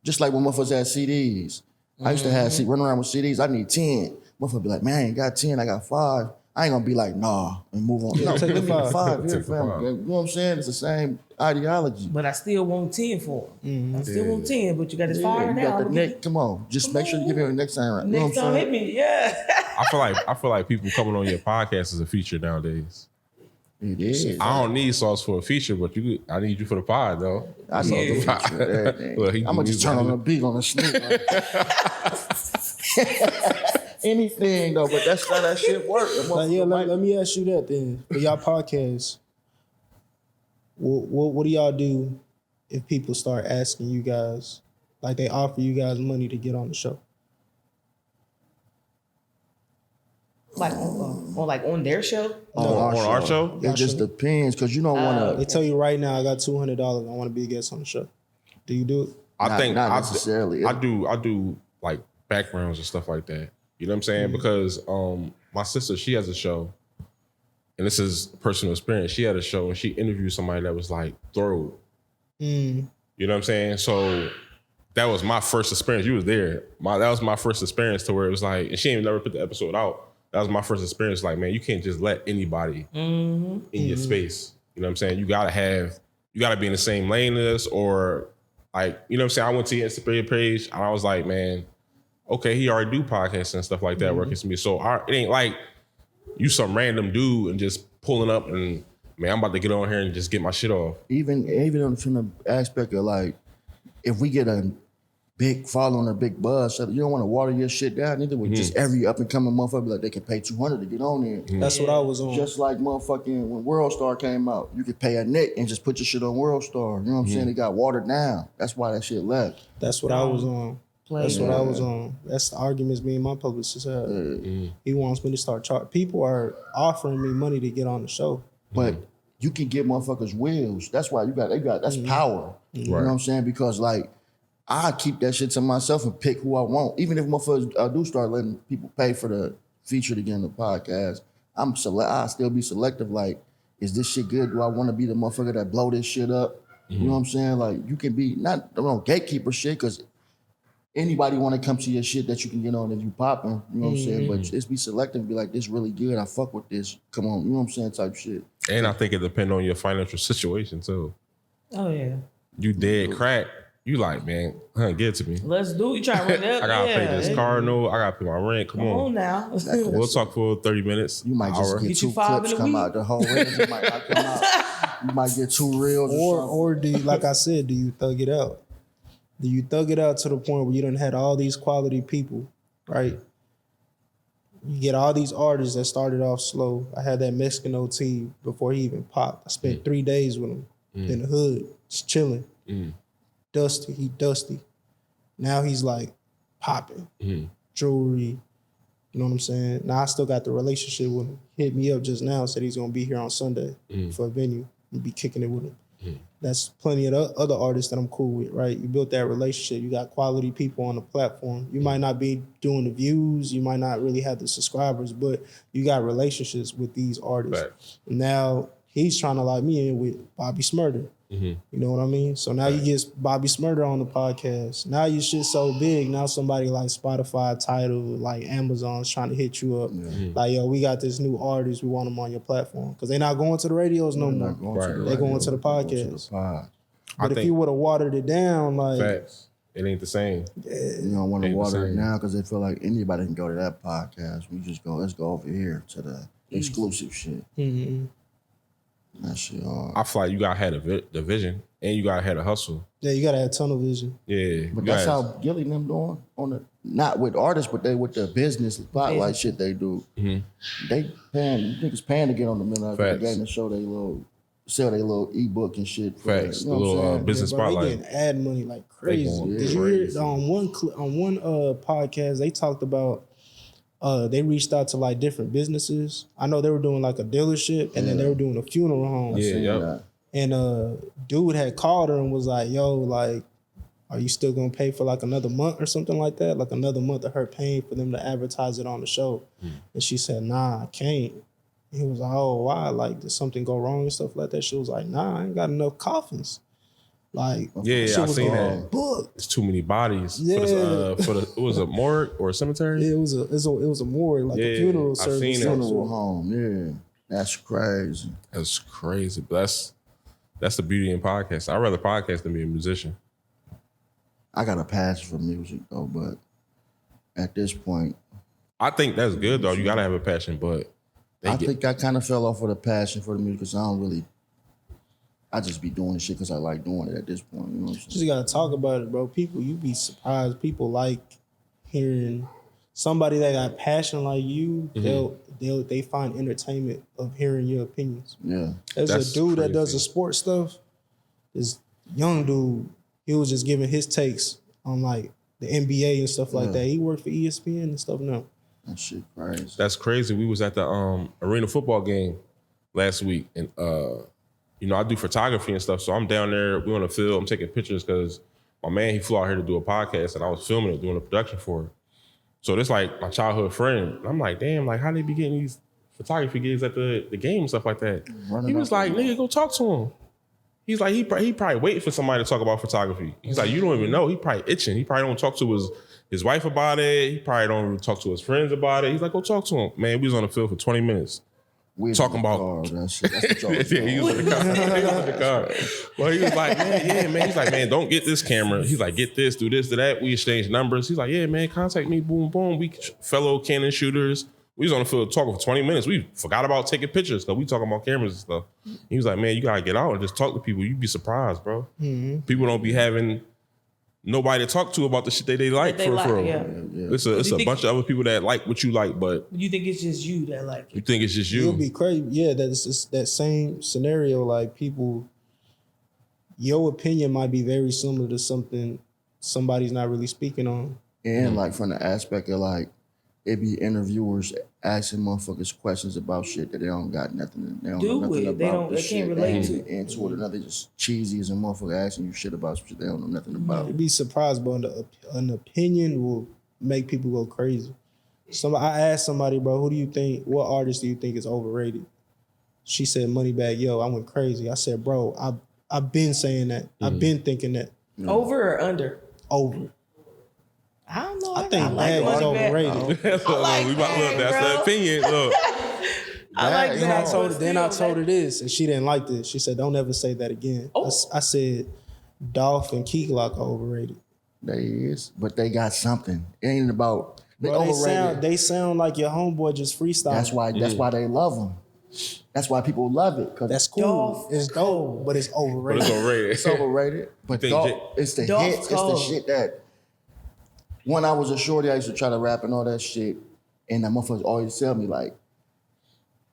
Speaker 4: Just like when motherfuckers had CDs. I used to run around with CDs. I need 10. Motherfucker be like, man, I ain't got 10. I got 5. I ain't gonna be like, nah, and move on.
Speaker 1: Yeah,
Speaker 4: No,
Speaker 1: take the
Speaker 4: give me the 5.
Speaker 2: Take
Speaker 4: Here,
Speaker 2: the
Speaker 4: fam.
Speaker 2: 5.
Speaker 4: You know what I'm saying? It's the same ideology.
Speaker 3: But I still want 10 for him. I still want 10, but you got his
Speaker 4: Yeah,
Speaker 3: fire
Speaker 4: you
Speaker 3: now.
Speaker 4: got the neck. Come on, just make sure you give me the next time right. You know
Speaker 3: Next
Speaker 4: what I'm
Speaker 3: time,
Speaker 4: saying?
Speaker 3: hit me. Yeah.
Speaker 2: I feel like people coming on your podcast is a feature nowadays.
Speaker 4: It is.
Speaker 2: I don't need Sauce for a feature, but I need you for the pod though.
Speaker 4: I know the
Speaker 3: Yeah.
Speaker 4: feature of everything.
Speaker 2: Look, he
Speaker 4: I'm gonna
Speaker 2: do
Speaker 4: just turn on the beat on the sneak. Anything though, but that's how that shit work.
Speaker 1: Let me ask you that then. For y'all podcast, what do y'all do if people start asking you guys, like they offer you guys money to get on the show?
Speaker 3: Like on their show?
Speaker 2: on our show?
Speaker 4: It just depends because you don't want
Speaker 1: They
Speaker 4: to.
Speaker 1: tell you right now, I got $200. I want to be a guest on the show. Do you do it?
Speaker 2: I think
Speaker 4: not necessarily.
Speaker 2: I do like backgrounds and stuff like that. You know what I'm saying? Because my sister, she has a show, and this is personal experience. She had a show and she interviewed somebody that was like thorough. You know what I'm saying? So that was my first experience. You was there. That was my first experience to where it was like, and she ain't never put the episode out. That was my first experience. Like, man, you can't just let anybody in your space. You know what I'm saying? You gotta be in the same lane as us, or like, you know what I'm saying? I went to your Instagram page and I was like, man, okay, he already do podcasts and stuff like that working for me. So it ain't like you some random dude and just pulling up and, man, I'm about to get on here and just get my shit off.
Speaker 4: Even from the aspect of like, if we get a big following, a big buzz, so you don't want to water your shit down. Neither with just every up and coming motherfucker be like they can pay $200 to get on there.
Speaker 1: That's what I was on.
Speaker 4: Just like motherfucking when World Star came out, you could pay a neck and just put your shit on World Star. You know what I'm saying? It got watered down. That's why that shit left.
Speaker 1: That's what I was on. That's what I was on. That's the arguments me and my publicist had. He wants me to start charging. People are offering me money to get on the show.
Speaker 4: But you can get motherfuckers wheels. That's why that's power. You know what I'm saying? Because like I keep that shit to myself and pick who I want. Even if motherfuckers do start letting people pay for the feature to get in the podcast, I still be selective. Like, is this shit good? Do I want to be the motherfucker that blow this shit up? You know what I'm saying? Like, you can be not gatekeeper shit because anybody want to come to your shit that you can get on if you popping. You know what I'm saying? But just be selective and be like, this really good. I fuck with this. Come on. You know what I'm saying? Type shit.
Speaker 2: And I think it depends on your financial situation too.
Speaker 3: Oh, yeah.
Speaker 2: You dead crack. You like, man, get it to me.
Speaker 3: Let's do it. You try to run it up.
Speaker 2: I gotta pay this car note. I gotta pay my rent. Come on
Speaker 3: now.
Speaker 2: We'll talk for 30 minutes.
Speaker 4: You might just get
Speaker 3: Get
Speaker 4: two
Speaker 3: you 5
Speaker 4: clips
Speaker 3: in a
Speaker 4: come
Speaker 3: week.
Speaker 4: out. The whole range might not come out. You might get 2 reels
Speaker 1: Or do you, like I said, do you thug it out? Do you thug it out to the point where you done had all these quality people, right? You get all these artists that started off slow. I had that Mexican OT before he even popped. I spent 3 days with him in the hood, just chilling. Dusty. Now he's like popping. Jewelry. You know what I'm saying? Now I still got the relationship with him. He hit me up just now, said he's gonna be here on Sunday for a venue and be kicking it with him. That's plenty of other artists that I'm cool with, right? You built that relationship. You got quality people on the platform. You might not be doing the views. You might not really have the subscribers, but you got relationships with these artists.
Speaker 2: Facts.
Speaker 1: Now he's trying to lock me in with Bobby Smurder. You know what I mean? So now you get Bobby Smurder on the podcast. Now your shit so big. Now somebody like Spotify, Tidal, like Amazon's trying to hit you up. Like, yo, we got this new artist. We want them on your platform. Because they're not going to the radios no more. They're going to the podcast. But if you would have watered it down, like...
Speaker 2: Facts. It ain't the same.
Speaker 4: You don't want to water it now because they feel like anybody can go to that podcast. Let's go over here to the exclusive shit. That shit hard.
Speaker 2: I feel like you gotta have the vision and you gotta have the hustle.
Speaker 1: Yeah, you got to have tunnel vision.
Speaker 2: Yeah.
Speaker 4: But that's how Gilly and them doing on the, not with artists, but they with the business spotlight shit they do. They paying, niggas paying to get on the middle of the game and show sell their little ebook and shit.
Speaker 2: Facts.
Speaker 4: You know
Speaker 2: the little business
Speaker 1: They
Speaker 2: spotlight.
Speaker 1: getting ad money like crazy.
Speaker 2: going
Speaker 1: Did you hear on one podcast they talked about they reached out to like different businesses. I know they were doing like a dealership and then they were doing a funeral home. And dude had called her and was like, yo, like, are you still gonna pay for like another month or something like that? Like another month of her paying for them to advertise it on the show. And she said, nah, I can't. And he was like, oh, why? Like, did something go wrong and stuff like that? She was like, nah, I ain't got enough coffins. Like,
Speaker 2: Yeah,
Speaker 1: shit
Speaker 2: I
Speaker 1: was
Speaker 2: seen
Speaker 1: all
Speaker 2: that.
Speaker 1: booked.
Speaker 2: It's too many bodies.
Speaker 1: Yeah.
Speaker 2: It was a morgue or a cemetery.
Speaker 1: Yeah, it was a morgue, like a funeral
Speaker 2: I've
Speaker 1: service.
Speaker 2: seen that.
Speaker 4: Funeral home, yeah. That's crazy.
Speaker 2: That's crazy. But that's the beauty in podcasting. I'd rather podcast than be a musician.
Speaker 4: I got a passion for music though, but at this point,
Speaker 2: I think that's good though. You gotta have a passion, but
Speaker 4: I think I kind of fell off with a passion for the music because I just be doing the shit because I like doing it at this point. You know what I'm saying?
Speaker 1: Just gotta talk about it, bro. People, you be surprised. People like hearing somebody that got passion like you. They find entertainment of hearing your opinions.
Speaker 4: Yeah.
Speaker 1: There's
Speaker 2: That's
Speaker 1: a dude that does
Speaker 2: crazy.
Speaker 1: the sports stuff. This young dude, he was just giving his takes on like the NBA and stuff like that. He worked for ESPN and stuff now.
Speaker 4: That shit crazy.
Speaker 2: that's crazy. We was at the arena football game last week, and I do photography and stuff. So I'm down there. We on the field. I'm taking pictures because my man he flew out here to do a podcast, and I was filming it, doing a production for it. So this like my childhood friend. I'm like, damn, like how they be getting these photography gigs at the game and stuff like that.
Speaker 4: Running
Speaker 2: He was
Speaker 4: up
Speaker 2: like,
Speaker 4: and
Speaker 2: nigga, go talk to him. He's like, he probably waiting for somebody to talk about photography. He's like, you don't even know. He probably itching. He probably don't talk to his wife about it. He probably don't even talk to his friends about it. He's like, go talk to him. Man, we was on the field for 20 minutes.
Speaker 4: We was
Speaker 2: talking
Speaker 4: in the
Speaker 2: about-
Speaker 4: car, that shit. That's what y'all was
Speaker 2: Yeah,
Speaker 4: doing.
Speaker 2: he was in the car. He was in the car. Well, he was like, man. He's like, man, don't get this camera. He's like, get this, do this, do that. We exchanged numbers. He's like, yeah, man, contact me, boom, boom. We fellow Canon shooters. We was on the field talking for 20 minutes. We forgot about taking pictures because we talking about cameras and stuff. He was like, man, you gotta get out and just talk to people. You'd be surprised, bro. People don't be having nobody to talk to about the shit they like
Speaker 3: they
Speaker 2: for
Speaker 3: like,
Speaker 2: real.
Speaker 3: yeah.
Speaker 2: It's
Speaker 3: you
Speaker 2: a
Speaker 3: think-
Speaker 2: bunch of other people that like what you like, but
Speaker 3: You think it's just you that like
Speaker 2: you
Speaker 3: it?
Speaker 2: think it's just
Speaker 1: It'll
Speaker 2: you.
Speaker 1: be crazy. Yeah, that's that same scenario. Like people, your opinion might be very similar to something somebody's not really speaking on.
Speaker 4: And like from the aspect of like, it be interviewers asking motherfuckers questions about shit that they don't got nothing. They don't
Speaker 3: Do
Speaker 4: know nothing
Speaker 3: it.
Speaker 4: about.
Speaker 3: They don't-
Speaker 4: the
Speaker 3: they
Speaker 4: shit.
Speaker 3: can't relate
Speaker 4: ain't
Speaker 3: to.
Speaker 4: into it. Or nothing. Just cheesy as a motherfucker asking you shit about some shit they don't know nothing about.
Speaker 1: You'd be surprised, but an opinion will make people go crazy. I asked somebody, bro, what artist do you think is overrated? She said Moneybagg Yo. I went crazy. I said, bro, I've been saying that. I've been thinking that.
Speaker 3: Over or under?
Speaker 1: Over.
Speaker 3: I don't know.
Speaker 1: I think
Speaker 3: like
Speaker 1: Bag is
Speaker 3: Moneybagg.
Speaker 1: overrated.
Speaker 2: That's
Speaker 3: I like
Speaker 2: look,
Speaker 3: Bag,
Speaker 2: that's
Speaker 3: bro.
Speaker 2: the opinion. Look.
Speaker 3: I like
Speaker 1: Then I
Speaker 3: that.
Speaker 1: told her,
Speaker 3: but
Speaker 1: then I
Speaker 3: still,
Speaker 1: told her this, and she didn't like this. She said, "Don't ever say that again."
Speaker 3: Oh.
Speaker 1: I said, "Dolph and Key Glock are overrated."
Speaker 4: They is, but they got something. It ain't about they
Speaker 1: Bro,
Speaker 4: overrated.
Speaker 1: they sound like your homeboy just freestyle.
Speaker 4: That's why they love them. That's why people love it. Cause
Speaker 1: That's cool.
Speaker 3: Dolph
Speaker 1: It's dope, but it's
Speaker 2: But
Speaker 1: overrated.
Speaker 2: it's overrated.
Speaker 4: it's overrated. But
Speaker 2: think
Speaker 4: Dolph,
Speaker 2: Jay-
Speaker 4: it's the
Speaker 3: Dolph's
Speaker 4: hit. It's the
Speaker 3: cold.
Speaker 4: shit that when I was a shorty, I used to try to rap and all that shit. And the motherfuckers always tell me, like,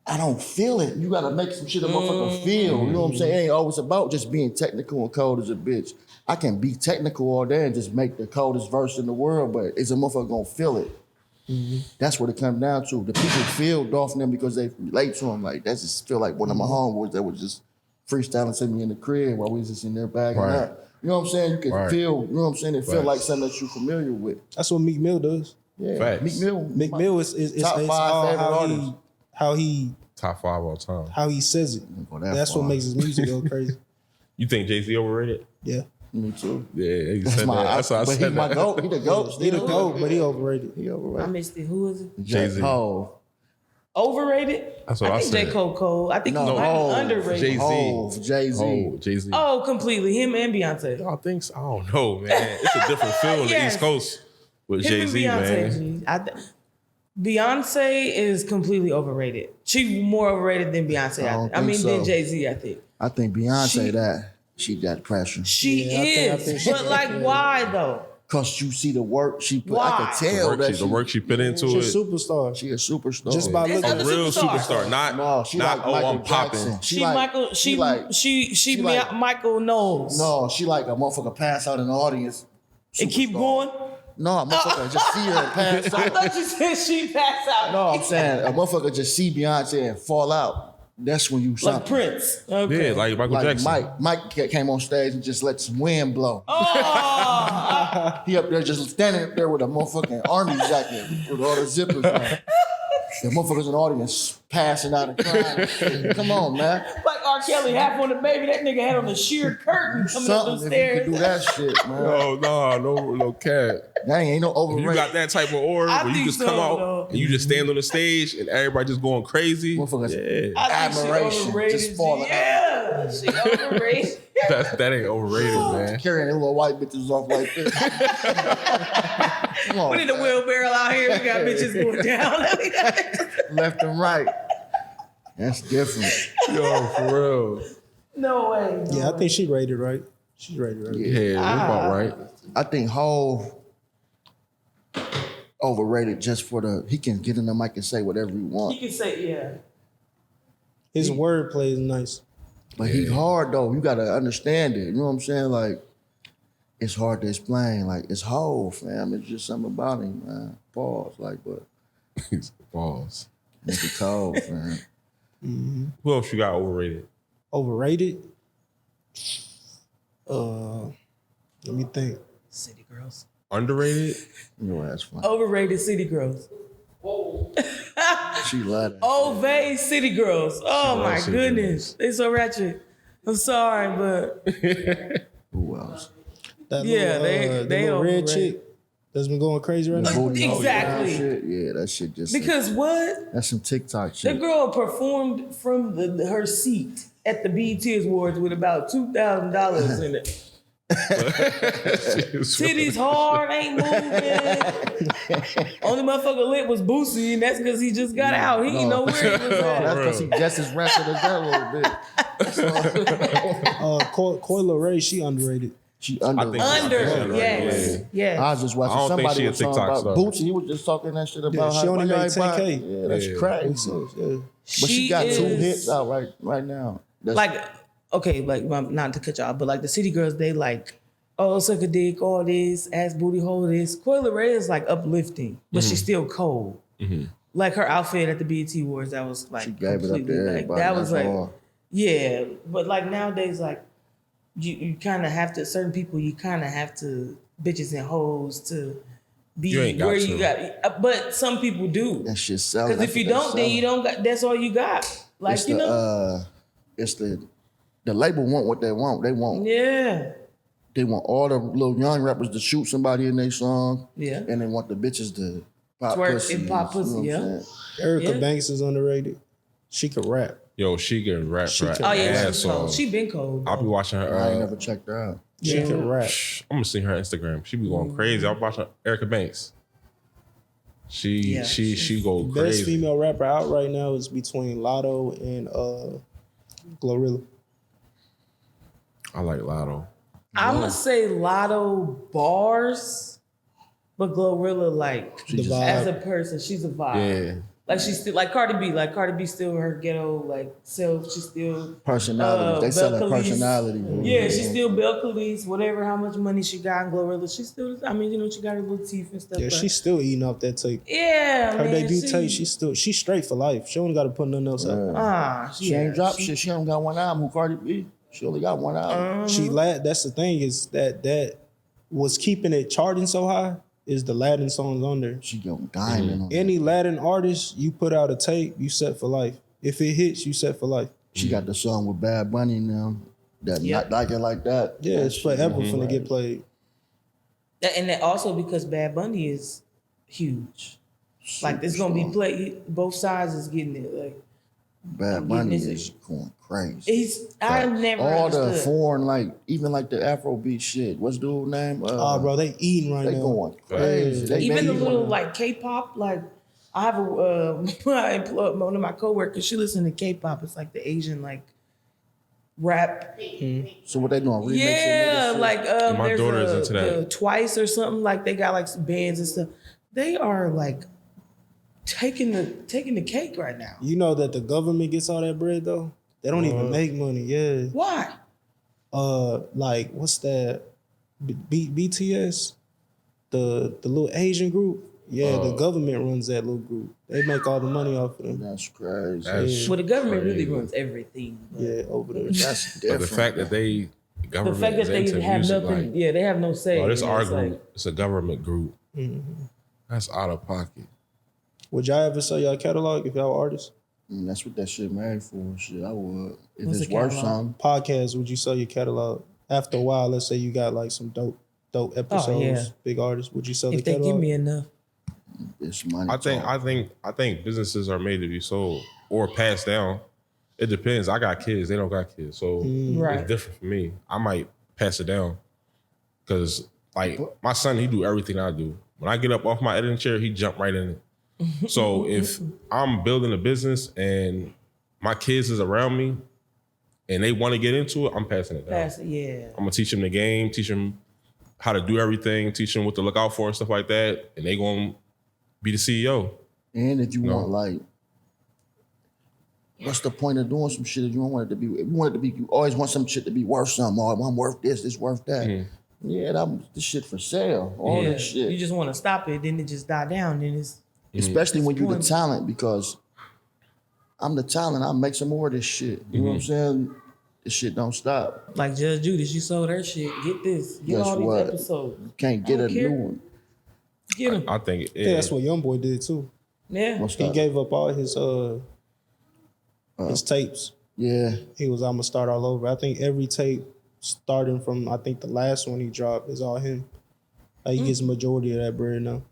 Speaker 4: I don't feel it. You gotta make some shit a motherfucker feel. You know what I'm saying? It ain't always about just being technical and cold as a bitch. I can be technical all day and just make the coldest verse in the world, but is a motherfucker gonna feel it? That's what it comes down to. The people feel Dolph and them because they relate to him. Like, that just feel like one of my homeboys that was just freestyling to me in the crib while we was just in there bagging
Speaker 2: Right.
Speaker 4: up. You know what I'm saying? You can
Speaker 2: Right.
Speaker 4: feel, you know what I'm saying? It feel
Speaker 2: Right.
Speaker 4: like something that you're familiar with.
Speaker 1: That's what Meek Mill does.
Speaker 4: Yeah.
Speaker 2: Facts.
Speaker 4: Meek Mill.
Speaker 1: Meek Mill is
Speaker 4: Top
Speaker 1: it's
Speaker 4: 5
Speaker 1: all
Speaker 4: favorite artists.
Speaker 2: Top 5 all time.
Speaker 1: how he says it.
Speaker 4: Go that
Speaker 1: That's
Speaker 4: far.
Speaker 1: what makes his music go crazy.
Speaker 2: You think Jay-Z overrated?
Speaker 1: Yeah,
Speaker 4: Me too.
Speaker 2: Yeah, you
Speaker 4: That's
Speaker 2: said that. That's why I
Speaker 4: but
Speaker 2: said
Speaker 4: he my
Speaker 2: that.
Speaker 4: goat. He the goat.
Speaker 1: he the
Speaker 4: still.
Speaker 1: GOAT, but he overrated.
Speaker 4: He
Speaker 3: I
Speaker 4: overrated.
Speaker 3: missed it. Who is it?
Speaker 2: Jay-Z.
Speaker 4: Oh,
Speaker 3: Overrated?
Speaker 2: That's what I
Speaker 3: think
Speaker 2: said.
Speaker 3: J. Cole Cole. I think
Speaker 4: No,
Speaker 3: he might
Speaker 4: Hov.
Speaker 3: be underrated.
Speaker 2: Jay-Z.
Speaker 4: Hov, Jay-Z.
Speaker 2: Oh, Jay-Z.
Speaker 3: Oh, completely. Him and Beyonce.
Speaker 2: Y'all think so? I don't know, man. It's a different feel on the
Speaker 3: Yes.
Speaker 2: East Coast with
Speaker 3: Him
Speaker 2: Jay-Z,
Speaker 3: and Beyonce.
Speaker 2: man.
Speaker 3: G. Beyonce is completely overrated. She more overrated than Beyonce.
Speaker 4: I don't
Speaker 3: I mean,
Speaker 4: think
Speaker 3: than
Speaker 4: so.
Speaker 3: Jay-Z, I think.
Speaker 4: I think Beyonce
Speaker 3: She-
Speaker 4: she got pressure.
Speaker 3: She
Speaker 1: Yeah, I think
Speaker 3: is.
Speaker 1: she-
Speaker 3: But like, why though?
Speaker 4: Cause you see the work she put. I
Speaker 3: Why?
Speaker 4: could tell
Speaker 2: The work she put into
Speaker 1: She's a
Speaker 2: it.
Speaker 1: superstar.
Speaker 4: she a superstar.
Speaker 1: Just by
Speaker 3: It's
Speaker 1: looking
Speaker 3: not
Speaker 2: A
Speaker 3: a
Speaker 2: real
Speaker 3: superstar.
Speaker 2: superstar. Not,
Speaker 4: No, she
Speaker 2: not
Speaker 4: like
Speaker 2: oh,
Speaker 4: Michael
Speaker 2: I'm popping.
Speaker 4: Jackson.
Speaker 3: She
Speaker 4: like-
Speaker 3: Michael. She
Speaker 4: she like-
Speaker 3: Michael knows.
Speaker 4: No, she like a motherfucker pass out in the audience.
Speaker 3: And keep
Speaker 4: Superstar.
Speaker 3: going.
Speaker 4: No, a motherfucker just see her and pass
Speaker 3: I
Speaker 4: out.
Speaker 3: thought you said she passed out.
Speaker 4: No, I'm saying a motherfucker just see Beyonce and fall out. That's when you
Speaker 3: Like
Speaker 4: something.
Speaker 3: Prince. Okay.
Speaker 2: Yeah, like Michael
Speaker 4: Like
Speaker 2: Jackson.
Speaker 4: Mike came on stage and just let some wind blow.
Speaker 3: Oh,
Speaker 4: He up there just standing up there with a motherfucking army jacket with all the zippers on. The motherfuckers in the audience passing out and crying. Come on, man.
Speaker 3: Like R. Kelly, half on the baby, that nigga had on a sheer curtain coming up the
Speaker 4: Something if you
Speaker 3: stairs.
Speaker 4: could do that shit, man.
Speaker 2: Oh no cat.
Speaker 4: That ain't no
Speaker 2: If
Speaker 4: overrated.
Speaker 2: you got that type of aura
Speaker 3: I
Speaker 2: where you
Speaker 3: think
Speaker 2: just
Speaker 3: so,
Speaker 2: come out
Speaker 3: though.
Speaker 2: and you just stand on the stage and everybody just going crazy.
Speaker 4: Motherfuckers,
Speaker 3: I think she
Speaker 4: admiration
Speaker 3: overrated.
Speaker 4: just falling out.
Speaker 3: Yeah, she overrated.
Speaker 2: That ain't overrated, man.
Speaker 4: Carrying them little white bitches off like this. Come on,
Speaker 3: We need a wheelbarrow out here. We got bitches going down.
Speaker 4: left and right. That's different.
Speaker 2: Yo, for real.
Speaker 3: No way.
Speaker 1: Yeah, I think she rated right. She's rated right.
Speaker 2: Yeah, we about right.
Speaker 4: I think Hov overrated just for he can get in the mic and say whatever he
Speaker 3: You
Speaker 4: wants.
Speaker 3: can say, yeah.
Speaker 1: His wordplay is nice.
Speaker 4: But he hard though. You gotta understand it. You know what I'm saying? Like, it's hard to explain. Like, it's Hov, fam. It's just something about him, man. Pause. Like, but
Speaker 2: Balls.
Speaker 4: it's cold, man.
Speaker 2: Who else you got overrated?
Speaker 1: Overrated? Let me think.
Speaker 3: City girls.
Speaker 2: Underrated?
Speaker 4: Your ass fine.
Speaker 3: Overrated city girls.
Speaker 4: She love that.
Speaker 3: Ovey city girls. Oh my
Speaker 2: city
Speaker 3: goodness. They so ratchet. I'm sorry, but
Speaker 4: Who else?
Speaker 1: That
Speaker 3: Yeah,
Speaker 1: little,
Speaker 3: they
Speaker 1: little red
Speaker 3: overrated.
Speaker 1: chick that's been going crazy right now.
Speaker 4: Booty hole
Speaker 3: Exactly.
Speaker 4: shit. Yeah, that shit just.
Speaker 3: because what?
Speaker 4: That's some TikTok
Speaker 3: The
Speaker 4: shit.
Speaker 3: girl performed from her seat at the BET Awards with about $2,000 in it. Titties hard, ain't moving. Only motherfucker lit was Boosie, and that's because he just got out. He didn't know where he was
Speaker 4: No,
Speaker 3: at.
Speaker 4: that's because he just as rapid as that little bit.
Speaker 1: Coyle Ray, she underrated.
Speaker 4: She under.
Speaker 2: think-
Speaker 3: Under,
Speaker 2: Yeah.
Speaker 3: yes,
Speaker 4: I
Speaker 3: yes.
Speaker 4: was just watching
Speaker 2: I don't think
Speaker 4: somebody
Speaker 2: she a
Speaker 4: was talking
Speaker 2: TikTok
Speaker 4: about
Speaker 2: star.
Speaker 4: Bootsy. He was just talking that shit about
Speaker 1: she only
Speaker 4: how
Speaker 1: made 10K.
Speaker 4: Yeah, that's
Speaker 2: Yeah.
Speaker 4: crazy.
Speaker 1: Yeah.
Speaker 4: But she got two
Speaker 3: is-
Speaker 4: hits out right now. That's,
Speaker 3: Like, okay, like not to cut y'all, but like the city girls, they like, oh, suck a dick, all this, ass booty hole this. Coyle Ray is like uplifting, but she's still cold. Like her outfit at the BET Awards, that was like
Speaker 4: she gave it up to
Speaker 3: completely like
Speaker 4: everybody.
Speaker 3: that was
Speaker 4: That's
Speaker 3: like
Speaker 4: all.
Speaker 3: yeah, but like nowadays, like you kind of have to certain people, you kind of have to bitches and hoes to be
Speaker 2: You ain't got
Speaker 3: where
Speaker 2: to.
Speaker 3: you got. But some people do,
Speaker 4: That shit selling.
Speaker 3: because if you don't, then you don't got. That's all you got. Like
Speaker 4: It's
Speaker 3: you
Speaker 4: the
Speaker 3: know,
Speaker 4: it's the label want what they want. They want
Speaker 3: yeah,
Speaker 4: all the little young rappers to shoot somebody in their song,
Speaker 3: yeah.
Speaker 4: and they want the bitches to pop
Speaker 3: Twerk
Speaker 4: pussy.
Speaker 3: and pop
Speaker 4: You know
Speaker 3: pussy,
Speaker 4: what
Speaker 3: yeah.
Speaker 4: I'm saying?
Speaker 1: Erica
Speaker 3: Yeah.
Speaker 1: Banks is underrated. She could rap.
Speaker 2: Yo, she can rap
Speaker 1: She
Speaker 2: right
Speaker 1: can-
Speaker 3: Oh yeah,
Speaker 2: ass
Speaker 3: she's cold.
Speaker 2: off.
Speaker 3: She been cold.
Speaker 2: I'll be watching her.
Speaker 4: I ain't never checked her out.
Speaker 1: She
Speaker 3: Yeah.
Speaker 1: can rap.
Speaker 2: I'm gonna see her Instagram. She be going crazy. I'm watching Erica Banks. She
Speaker 3: Yeah,
Speaker 2: she go
Speaker 1: Best
Speaker 2: crazy.
Speaker 1: female rapper out right now is between Lotto and Glorilla.
Speaker 2: I like Lotto.
Speaker 3: I'm gonna say Lotto bars, but Glorilla like
Speaker 1: The
Speaker 3: as a
Speaker 1: vibe.
Speaker 3: person, she's a vibe.
Speaker 2: Yeah.
Speaker 3: Like she's still like Cardi B. Like Cardi B still her ghetto like self. She's still
Speaker 4: Personality. They selling
Speaker 3: Belcalis.
Speaker 4: personality. Bro.
Speaker 3: yeah. She's still Belcalis. Whatever how much money she got in Glorilla, she's still. I mean, you know, she got her little teeth and stuff.
Speaker 1: Yeah,
Speaker 3: but
Speaker 1: she's still eating off that tape.
Speaker 3: yeah.
Speaker 1: Her
Speaker 3: man,
Speaker 1: debut tape, she's straight for life. She only got to put nothing else out.
Speaker 4: She ain't dropped shit. She only got one album. Who Cardi B? She only got one album.
Speaker 1: That's the thing is that was keeping it charting so high is the Latin songs on there.
Speaker 4: She got diamond on it.
Speaker 1: Any Latin artist, you put out a tape, you set for life. If it hits, you set for life.
Speaker 4: She got the song with Bad Bunny now. That
Speaker 3: Yeah.
Speaker 4: not like it like that.
Speaker 1: Yeah, it's forever
Speaker 4: Mhm.
Speaker 1: finna get played.
Speaker 3: And that also because Bad Bunny is huge. Like it's gonna be played. Both sides is getting it. Like
Speaker 4: Bad
Speaker 3: I'm
Speaker 4: Bunny
Speaker 3: getting this-
Speaker 4: is going crazy.
Speaker 3: I never
Speaker 4: all
Speaker 3: understood.
Speaker 4: the foreign, like even like the Afrobeat shit. What's the dude's name?
Speaker 1: Oh, bro, they eating right
Speaker 4: they
Speaker 1: now.
Speaker 4: going crazy. They
Speaker 3: Even the
Speaker 4: made
Speaker 3: little
Speaker 4: one.
Speaker 3: like K-pop, like I have a one of my coworkers. She listens to K-pop. It's like the Asian like rap.
Speaker 4: So what they doing? Remixing
Speaker 3: Yeah,
Speaker 4: niggas
Speaker 3: like
Speaker 2: My
Speaker 3: there's
Speaker 2: daughter is
Speaker 3: a,
Speaker 2: into that.
Speaker 3: the Twice or something. Like they got like some bands and stuff. They are like taking the cake right now.
Speaker 1: You know that the government gets all that bread though? They don't even make money. Yeah.
Speaker 3: Why?
Speaker 1: Like what's that? BTS, the little Asian group. Yeah, the government runs that little group. They make all the money off of them.
Speaker 4: That's crazy.
Speaker 2: That's
Speaker 3: Well, the government really
Speaker 2: crazy.
Speaker 3: runs everything. But
Speaker 1: Yeah, over there.
Speaker 4: That's
Speaker 2: But
Speaker 4: different.
Speaker 2: the fact that the
Speaker 3: the
Speaker 2: government
Speaker 3: fact that
Speaker 2: is
Speaker 3: they
Speaker 2: into
Speaker 3: have
Speaker 2: music,
Speaker 3: nothing,
Speaker 2: like,
Speaker 3: yeah, they have no say.
Speaker 2: oh, this
Speaker 3: you know,
Speaker 2: our
Speaker 3: it's
Speaker 2: group.
Speaker 3: like-
Speaker 2: It's a government group.
Speaker 1: Mm-hmm.
Speaker 2: That's out of pocket.
Speaker 1: Would y'all ever sell y'all catalog if y'all were artists?
Speaker 4: And that's what that shit made for. Shit, I would. If
Speaker 3: What's
Speaker 4: it's
Speaker 3: a
Speaker 4: worth
Speaker 3: catalog?
Speaker 4: something.
Speaker 1: Podcast, would you sell your catalog? After a while, let's say you got like some dope episodes, big artists, would you sell the
Speaker 3: If they
Speaker 1: catalog?
Speaker 3: give me enough.
Speaker 4: It's money.
Speaker 2: I
Speaker 4: talk.
Speaker 2: think businesses are made to be sold or passed down. It depends. I got kids. They don't got kids, so
Speaker 3: Right.
Speaker 2: it's different for me. I might pass it down because, like, my son, he do everything I do. When I get up off my editing chair, he jump right in it. So if I'm building a business and my kids is around me and they want to get into it, I'm passing it down. I'm gonna teach them the game, teach them how to do everything, teach them what to look out for and stuff like that, and they gonna be the CEO.
Speaker 4: And if you want like, what's the point of doing some shit if you don't want it to be? If you want it to be, you always want some shit to be worth something. Oh, I'm worth this worth that. Yeah, this shit for sale. All that shit.
Speaker 3: You just want to stop it, then it just die down. Then it's
Speaker 4: especially when you're the talent, because I'm the talent. I make some more of this shit. You know what I'm saying? This shit don't stop.
Speaker 3: like Judge Judas. You sold her shit. Get this. Get
Speaker 4: Guess
Speaker 3: all these
Speaker 4: what?
Speaker 3: episodes.
Speaker 4: You can't get
Speaker 3: I
Speaker 4: a
Speaker 3: don't care.
Speaker 4: new one.
Speaker 3: Get them.
Speaker 2: I think
Speaker 1: I think that's what YoungBoy did too.
Speaker 3: Yeah.
Speaker 4: What's
Speaker 1: He
Speaker 4: that?
Speaker 1: gave up all his tapes.
Speaker 4: Yeah.
Speaker 1: He was, I'm gonna start all over. I think every tape, starting from I think the last one he dropped, is all him. Like, he gets a majority of that bread now.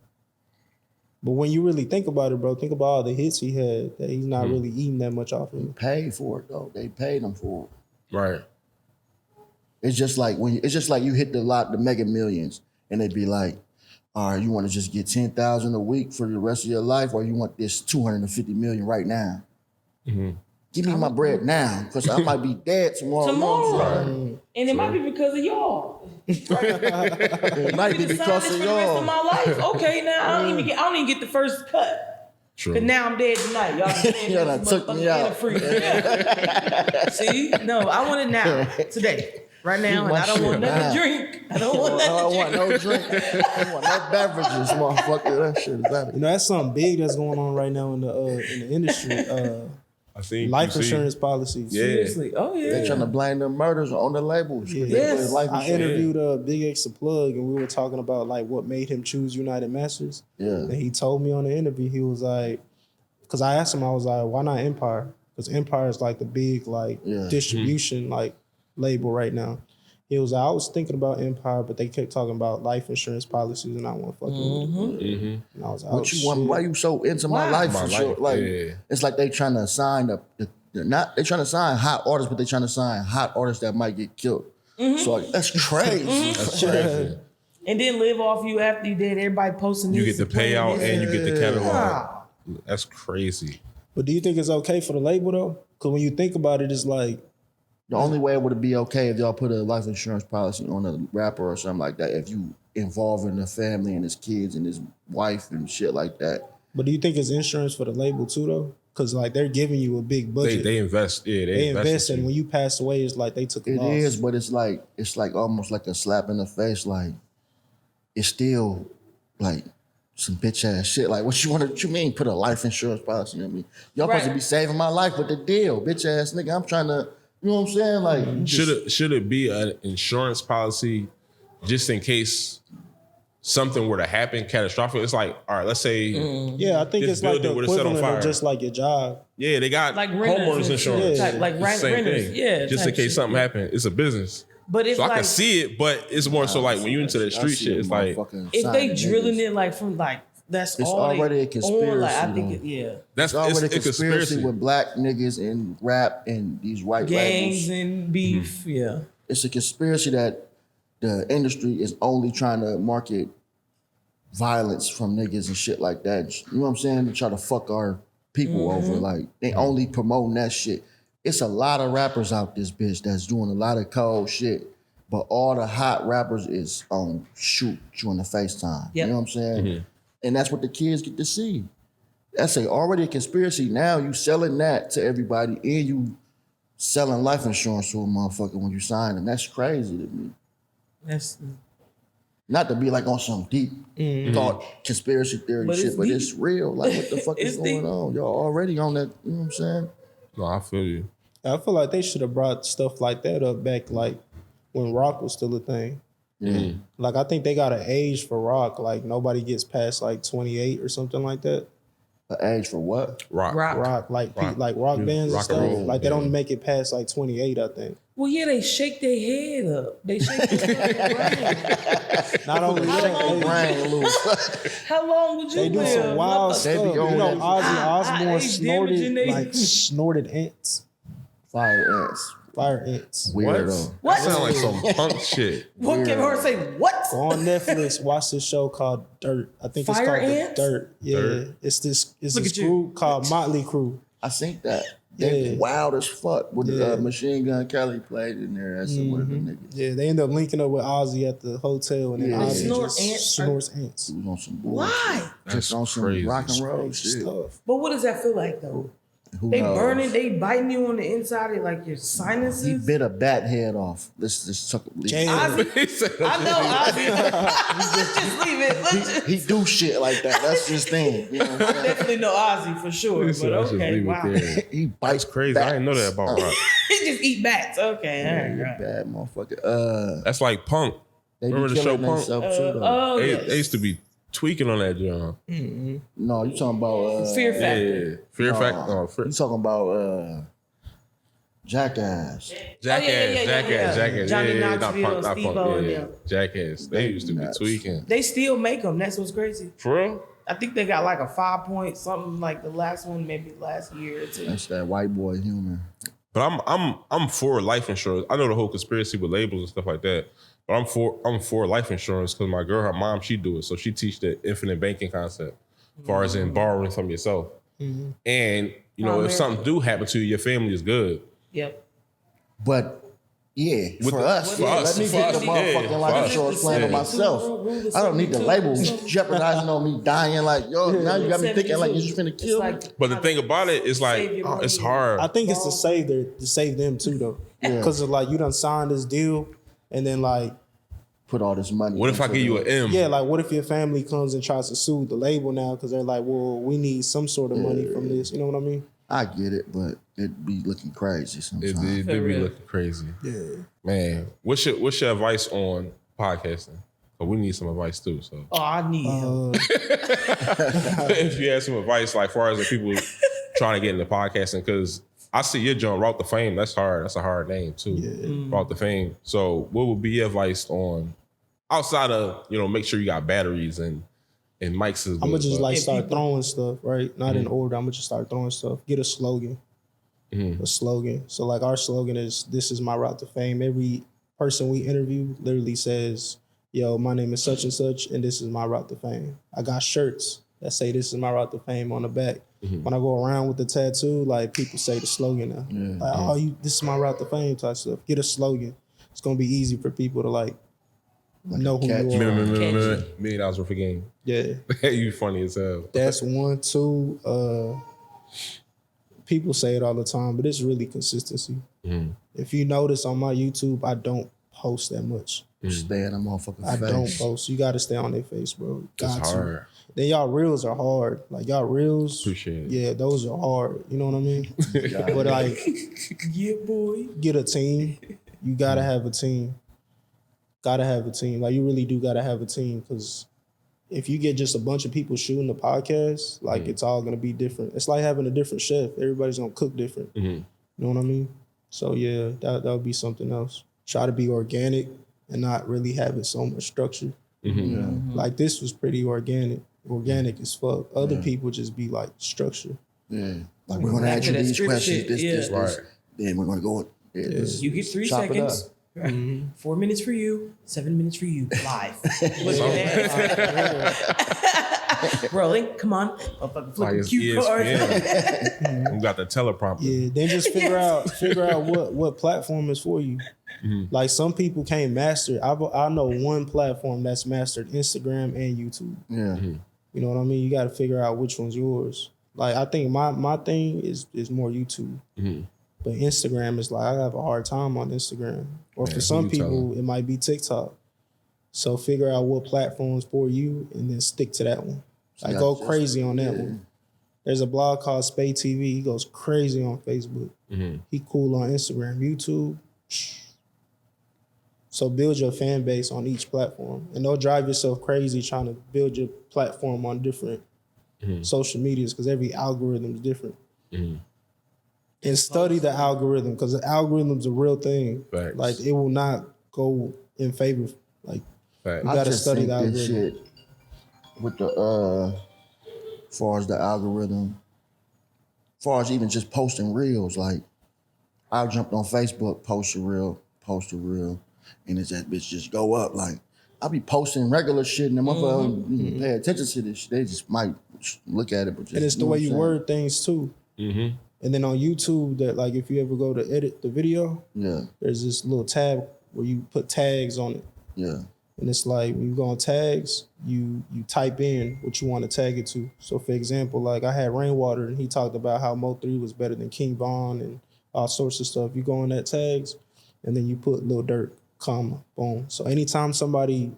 Speaker 1: But when you really think about it, bro, think about all the hits he had that he's not really eating that much off of.
Speaker 4: Paid for it though. They paid him for it.
Speaker 2: right.
Speaker 4: It's just like you hit the Mega Millions, and they'd be like, all right, you want to just get 10,000 a week for the rest of your life, or you want this 250 million right now? Give me my bread now, because I might be dead tomorrow.
Speaker 3: Tomorrow. And it might be because of y'all.
Speaker 4: It might be
Speaker 3: You
Speaker 4: because
Speaker 3: this
Speaker 4: of
Speaker 3: for the rest of
Speaker 4: y'all.
Speaker 3: my life. Okay, now I don't even get the first cut.
Speaker 2: True.
Speaker 3: Cause now I'm dead tonight. Y'all saying
Speaker 4: Y'all done took me out.
Speaker 3: See? No, I want it now, today, right now, and
Speaker 4: my
Speaker 3: I don't
Speaker 4: shit
Speaker 3: want nothing
Speaker 4: now.
Speaker 3: to drink. I don't want
Speaker 4: I
Speaker 3: nothing
Speaker 4: don't
Speaker 3: to
Speaker 4: want
Speaker 3: drink.
Speaker 4: no drink. I don't want no beverages, motherfucker. That shit is out of
Speaker 1: You know, that's something big that's going on right now in the industry.
Speaker 2: I think
Speaker 1: Life insurance policies.
Speaker 2: Yeah.
Speaker 3: Seriously. Oh yeah.
Speaker 4: They trying to blame them murders on the labels.
Speaker 1: Yeah.
Speaker 3: Yes.
Speaker 4: Life
Speaker 1: I
Speaker 4: insurance.
Speaker 1: interviewed Big X the Plug, and we were talking about like what made him choose United Masters.
Speaker 4: Yeah.
Speaker 1: And he told me on the interview, he was like, because I asked him, I was like, why not Empire? Because Empire is like the big like distribution like label right now. He was like, I was thinking about Empire, but they kept talking about life insurance policies, and I want to fucking with it. And I was like,
Speaker 4: What you want? Why you so into my
Speaker 3: Why?
Speaker 4: life
Speaker 2: My
Speaker 4: for sure?
Speaker 2: life,
Speaker 4: Like
Speaker 2: yeah.
Speaker 4: it's like they trying to sign they trying to sign hot artists, but they trying to sign hot artists that might get killed. So like, that's crazy.
Speaker 2: That's crazy.
Speaker 3: And then live off you after you dead. Everybody posting
Speaker 2: You
Speaker 3: this.
Speaker 2: get the
Speaker 3: playing
Speaker 2: payout
Speaker 3: this.
Speaker 2: and you get the catalog.
Speaker 3: Wow.
Speaker 2: That's crazy.
Speaker 1: But do you think it's okay for the label though? Because when you think about it, it's like,
Speaker 4: The only way it would be okay if y'all put a life insurance policy on a rapper or something like that. If you involving the family and his kids and his wife and shit like that.
Speaker 1: but do you think it's insurance for the label too though? Because like they're giving you a big budget.
Speaker 2: They invest. Yeah,
Speaker 1: They invest,
Speaker 2: in
Speaker 1: and
Speaker 2: you.
Speaker 1: when you pass away, it's like they took a
Speaker 4: It
Speaker 1: loss.
Speaker 4: is, but it's like almost like a slap in the face. Like it's still like some bitch ass shit. Like what you mean? Put a life insurance policy on me? Y'all supposed to be saving my life with the deal, bitch ass nigga. I'm trying to, you know what I'm saying? Like you just-
Speaker 2: Should it be an insurance policy just in case something were to happen catastrophic? It's like, all right, let's say,
Speaker 1: Yeah, I think
Speaker 2: This
Speaker 1: it's like the
Speaker 2: building would've set on
Speaker 1: equivalent of
Speaker 2: fire.
Speaker 1: just like your job.
Speaker 2: yeah, they got
Speaker 3: Like renters
Speaker 2: homeowners insurance.
Speaker 1: Yeah.
Speaker 3: Type, like
Speaker 2: It's the same
Speaker 3: renters.
Speaker 2: thing.
Speaker 3: Yeah.
Speaker 2: Just in
Speaker 3: type
Speaker 2: case
Speaker 3: shit.
Speaker 2: something happened, it's a business.
Speaker 3: But it's
Speaker 2: So I
Speaker 3: like
Speaker 2: can see it, but it's more so like when you into the
Speaker 4: I
Speaker 2: street
Speaker 4: see
Speaker 2: shit,
Speaker 4: a
Speaker 2: it's like
Speaker 4: motherfucking
Speaker 3: if
Speaker 4: sign
Speaker 3: they
Speaker 4: of
Speaker 3: drilling
Speaker 4: niggas.
Speaker 3: it like from like that's
Speaker 4: It's
Speaker 3: all
Speaker 4: already
Speaker 3: they
Speaker 4: a conspiracy,
Speaker 3: on, like I think
Speaker 4: though.
Speaker 3: it, yeah.
Speaker 2: that's
Speaker 4: It's already
Speaker 2: it's
Speaker 4: a conspiracy with black niggas and rap and these white
Speaker 3: Gangs
Speaker 4: labels.
Speaker 3: and beef, yeah.
Speaker 4: It's a conspiracy that the industry is only trying to market violence from niggas and shit like that. You know what I'm saying? To try to fuck our people over. Like they only promoting that shit. It's a lot of rappers out this bitch that's doing a lot of cold shit. But all the hot rappers is on shoot you in the FaceTime.
Speaker 3: Yep.
Speaker 4: You know what I'm saying? And that's what the kids get to see. That's already a conspiracy. Now you selling that to everybody and you selling life insurance to a motherfucker when you sign them. That's crazy to me.
Speaker 3: That's
Speaker 4: Not to be like on some deep thought conspiracy theory
Speaker 3: But
Speaker 4: shit,
Speaker 3: it's
Speaker 4: but
Speaker 3: deep.
Speaker 4: it's real. Like what the fuck is
Speaker 3: It's
Speaker 4: going
Speaker 3: deep.
Speaker 4: on? Y'all already on that, you know what I'm saying?
Speaker 2: no, I feel you.
Speaker 1: I feel like they should have brought stuff like that up back like when rock was still a thing.
Speaker 4: Yeah.
Speaker 1: Like I think they got an age for rock. Like nobody gets past like 28 or something like that.
Speaker 4: An age for what?
Speaker 2: Rock.
Speaker 1: Rock, like rock bands and
Speaker 2: Rock and
Speaker 1: stuff.
Speaker 2: roll,
Speaker 1: Like they
Speaker 2: yeah.
Speaker 1: don't make it past like 28, I think.
Speaker 3: Well, yeah, they shake their head up. They shake their brain.
Speaker 1: Not only that,
Speaker 4: Brain loose.
Speaker 3: How long would you
Speaker 1: they do
Speaker 3: live?
Speaker 1: some wild
Speaker 4: They
Speaker 1: stuff.
Speaker 4: be
Speaker 1: You
Speaker 4: on
Speaker 1: know,
Speaker 4: that-
Speaker 1: Ozzy Osbourne
Speaker 3: age damaging they-
Speaker 1: snorted ants,
Speaker 4: Fire ants.
Speaker 1: fire ants.
Speaker 4: Weirdo.
Speaker 3: What?
Speaker 2: That sound like some punk shit.
Speaker 3: What can her say? What?
Speaker 1: Go on Netflix, watch this show called Dirt. I think it's
Speaker 3: Fire
Speaker 1: called The
Speaker 3: Ants?
Speaker 1: Dirt. Yeah,
Speaker 2: Dirt.
Speaker 1: it's
Speaker 3: Look
Speaker 1: this
Speaker 3: at you.
Speaker 1: group called Motley Crue.
Speaker 4: I think that. They
Speaker 1: Yeah.
Speaker 4: wild as fuck. With
Speaker 1: Yeah.
Speaker 4: Machine Gun Kelly played in there. That's one of the niggas.
Speaker 1: Yeah, they end up linking up with Ozzy at the hotel, and then
Speaker 4: Yeah.
Speaker 1: Ozzy
Speaker 3: Snort
Speaker 1: just
Speaker 3: ants?
Speaker 1: snorts ants.
Speaker 4: He was on some bullshit.
Speaker 3: Why?
Speaker 2: That's
Speaker 4: Just on some
Speaker 2: crazy.
Speaker 4: rock and roll
Speaker 1: Strange
Speaker 4: shit.
Speaker 1: stuff.
Speaker 3: But what does that feel like though?
Speaker 4: Who
Speaker 3: They
Speaker 4: knows?
Speaker 3: burning, they biting you on the inside of like your
Speaker 4: He
Speaker 3: sinuses.
Speaker 4: bit a bat head off. Let's just talk.
Speaker 1: Jam.
Speaker 3: Ozzy,
Speaker 2: He said
Speaker 3: I know Ozzy. Let's just leave it. Let's just,
Speaker 4: He do shit like that. That's his thing. You know what I'm saying?
Speaker 3: definitely know Ozzy for sure.
Speaker 2: He said,
Speaker 3: But
Speaker 2: "I should
Speaker 3: okay,
Speaker 2: leave it
Speaker 3: wow.
Speaker 2: there."
Speaker 4: He bites
Speaker 2: That's crazy. I didn't know that about Rock.
Speaker 3: He just eat bats. Okay, all right,
Speaker 4: You
Speaker 3: right.
Speaker 4: bad motherfucker.
Speaker 2: That's like Punk.
Speaker 4: They
Speaker 2: Remember
Speaker 4: be
Speaker 2: the show
Speaker 4: killing
Speaker 2: Punk?
Speaker 4: themselves too, though.
Speaker 3: Oh,
Speaker 2: They,
Speaker 3: yes.
Speaker 2: they used to be tweaking on that job.
Speaker 4: No, you talking about
Speaker 3: Fear
Speaker 2: Yeah,
Speaker 3: Factor.
Speaker 2: Fear Factor.
Speaker 4: No, you talking about Jackass.
Speaker 2: Jackass.
Speaker 3: Johnny
Speaker 2: Yeah, not
Speaker 3: Knoxville,
Speaker 2: Punk, not
Speaker 3: Steve-O
Speaker 2: Punk.
Speaker 3: and
Speaker 2: Yeah,
Speaker 3: them.
Speaker 2: Jackass. They used to be
Speaker 4: Nuts.
Speaker 2: tweaking.
Speaker 3: They still make them. That's what's crazy.
Speaker 2: For real?
Speaker 3: I think they got like a 5 point something like the last one, maybe last year or two.
Speaker 4: That's that white boy humor.
Speaker 2: But I'm for life insurance. I know the whole conspiracy with labels and stuff like that. But I'm for life insurance because my girl, her mom, she do it. So she teach the infinite banking concept, as far as in borrowing from yourself. And you know, if something do happen to you, your family is good.
Speaker 3: Yep.
Speaker 4: But yeah,
Speaker 2: With
Speaker 4: for
Speaker 2: the-
Speaker 4: us,
Speaker 2: for
Speaker 4: yeah,
Speaker 2: us,
Speaker 4: let me
Speaker 2: for
Speaker 4: get
Speaker 2: us,
Speaker 4: the
Speaker 2: yeah,
Speaker 4: motherfucking
Speaker 2: for
Speaker 4: life
Speaker 2: us.
Speaker 4: insurance plan
Speaker 2: Yeah.
Speaker 4: for myself. I don't need the labels jeopardizing on me dying. Like, yo, now you got me thinking like you just finna
Speaker 3: It's
Speaker 4: kill me.
Speaker 3: like
Speaker 2: But the thing about it is like,
Speaker 3: Save your
Speaker 2: it's
Speaker 3: money.
Speaker 2: hard.
Speaker 1: I think it's to save them too, though, because like you done signed this deal, and then like
Speaker 4: Put all this money.
Speaker 2: What if I
Speaker 4: into
Speaker 2: give you an
Speaker 4: the-
Speaker 2: M?
Speaker 1: yeah, like what if your family comes and tries to sue the label now because they're like, well, we need some sort of money from this. You know what I mean?
Speaker 4: I get it, but it'd be looking crazy sometimes.
Speaker 2: It
Speaker 3: For
Speaker 2: be
Speaker 3: real.
Speaker 2: looking crazy.
Speaker 1: Yeah.
Speaker 2: Man, what's your advice on podcasting? But we need some advice too. So
Speaker 3: Oh, I need him.
Speaker 2: if you have some advice, like far as the people trying to get into podcasting, because I see your joint Route to Fame. That's hard. That's a hard name too. Route to Fame. So what would be your advice on outside of, you know, make sure you got batteries and mics is good,
Speaker 1: I'm gonna just
Speaker 2: but-
Speaker 1: like
Speaker 3: Yeah,
Speaker 1: start
Speaker 3: people-
Speaker 1: throwing stuff, right? Not in order. I'm gonna just start throwing stuff. Get a slogan. A slogan. So like our slogan is, "This is my route to fame." Every person we interview literally says, "Yo, my name is such and such, and this is my route to fame." I got shirts that say "This is my route to fame" on the back. When I go around with the tattoo, like people say the slogan now. Like, "Oh, this is my route to fame" type stuff. Get a slogan. It's gonna be easy for people to like know who
Speaker 4: catch.
Speaker 1: you are.
Speaker 2: $1 million worth of game.
Speaker 1: Yeah.
Speaker 2: You funny as hell.
Speaker 1: That's one. Two, people say it all the time, but it's really consistency. If you notice on my YouTube, I don't post that much.
Speaker 4: Stay in a motherfucking
Speaker 1: I
Speaker 4: face.
Speaker 1: don't post. You got to stay on their face, bro.
Speaker 2: It's
Speaker 1: Got to.
Speaker 2: hard.
Speaker 1: Then y'all reels are hard. Like y'all reels,
Speaker 2: Appreciate it.
Speaker 1: yeah, those are hard. You know what I mean? But like,
Speaker 3: Yeah, boy.
Speaker 1: get a team. You gotta have a team. Gotta have a team. Like you really do gotta have a team, because if you get just a bunch of people shooting the podcast, like it's all gonna be different. It's like having a different chef. Everybody's gonna cook different. You know what I mean? So yeah, that would be something else. Try to be organic and not really have it so much structure. Like this was pretty organic as fuck. Other people just be like structure.
Speaker 4: Yeah. Like we're gonna
Speaker 3: Back
Speaker 4: ask
Speaker 3: to
Speaker 4: you
Speaker 3: that
Speaker 4: these
Speaker 3: script
Speaker 4: questions,
Speaker 3: shit,
Speaker 4: this,
Speaker 3: yeah.
Speaker 4: this.
Speaker 2: Right.
Speaker 4: Then we're gonna go. Yeah, this-
Speaker 3: You get 3
Speaker 4: chop it up.
Speaker 3: seconds. 4 minutes for you, 7 minutes for you. Live. Look at that. Rolling. Come on. Motherfucker
Speaker 2: Like
Speaker 3: flipping
Speaker 2: it's
Speaker 3: cue cards.
Speaker 2: ESPN. We got the teleprompter.
Speaker 1: Yeah, then just figure out what platform is for you. Like some people can't master. I know one platform that's mastered Instagram and YouTube.
Speaker 4: Yeah.
Speaker 1: You know what I mean? You got to figure out which one's yours. Like I think my thing is more YouTube, but Instagram is like I have a hard time on Instagram. Or
Speaker 2: Man,
Speaker 1: for some
Speaker 2: who you
Speaker 1: people, it might be TikTok. So figure out what platform's for you and then stick to that one. Like go crazy on that one. There's a blog called Spade TV. He goes crazy on Facebook. He cool on Instagram, YouTube. So build your fan base on each platform, and don't drive yourself crazy trying to build your platform on different social medias because every algorithm is different. And study the algorithm because the algorithm's a real thing.
Speaker 2: Facts.
Speaker 1: Like it will not go in favor. Like
Speaker 2: Facts.
Speaker 1: you
Speaker 4: I
Speaker 1: gotta
Speaker 4: just
Speaker 1: study
Speaker 4: think
Speaker 1: the
Speaker 4: this
Speaker 1: algorithm.
Speaker 4: shit with the as far as the algorithm, as far as even just posting reels, like I jumped on Facebook, post a reel, and it's that bitch just go up. Like I be posting regular shit and the motherfucker pay attention to this shit. They just might look at it, but just,
Speaker 1: And it's the
Speaker 4: know
Speaker 1: way
Speaker 4: what
Speaker 1: you
Speaker 4: I'm
Speaker 1: word things too. And then on YouTube, that like if you ever go to edit the video,
Speaker 4: saying?
Speaker 1: there's this little tab where you put tags on it.
Speaker 4: Yeah.
Speaker 1: And it's like when you go on tags, you type in what you want to tag it to. So for example, like I had Rainwater and he talked about how Mo3 was better than King Von and all sorts of stuff. You go on that tags and then you put Lil Durk, comma, boom. So anytime somebody,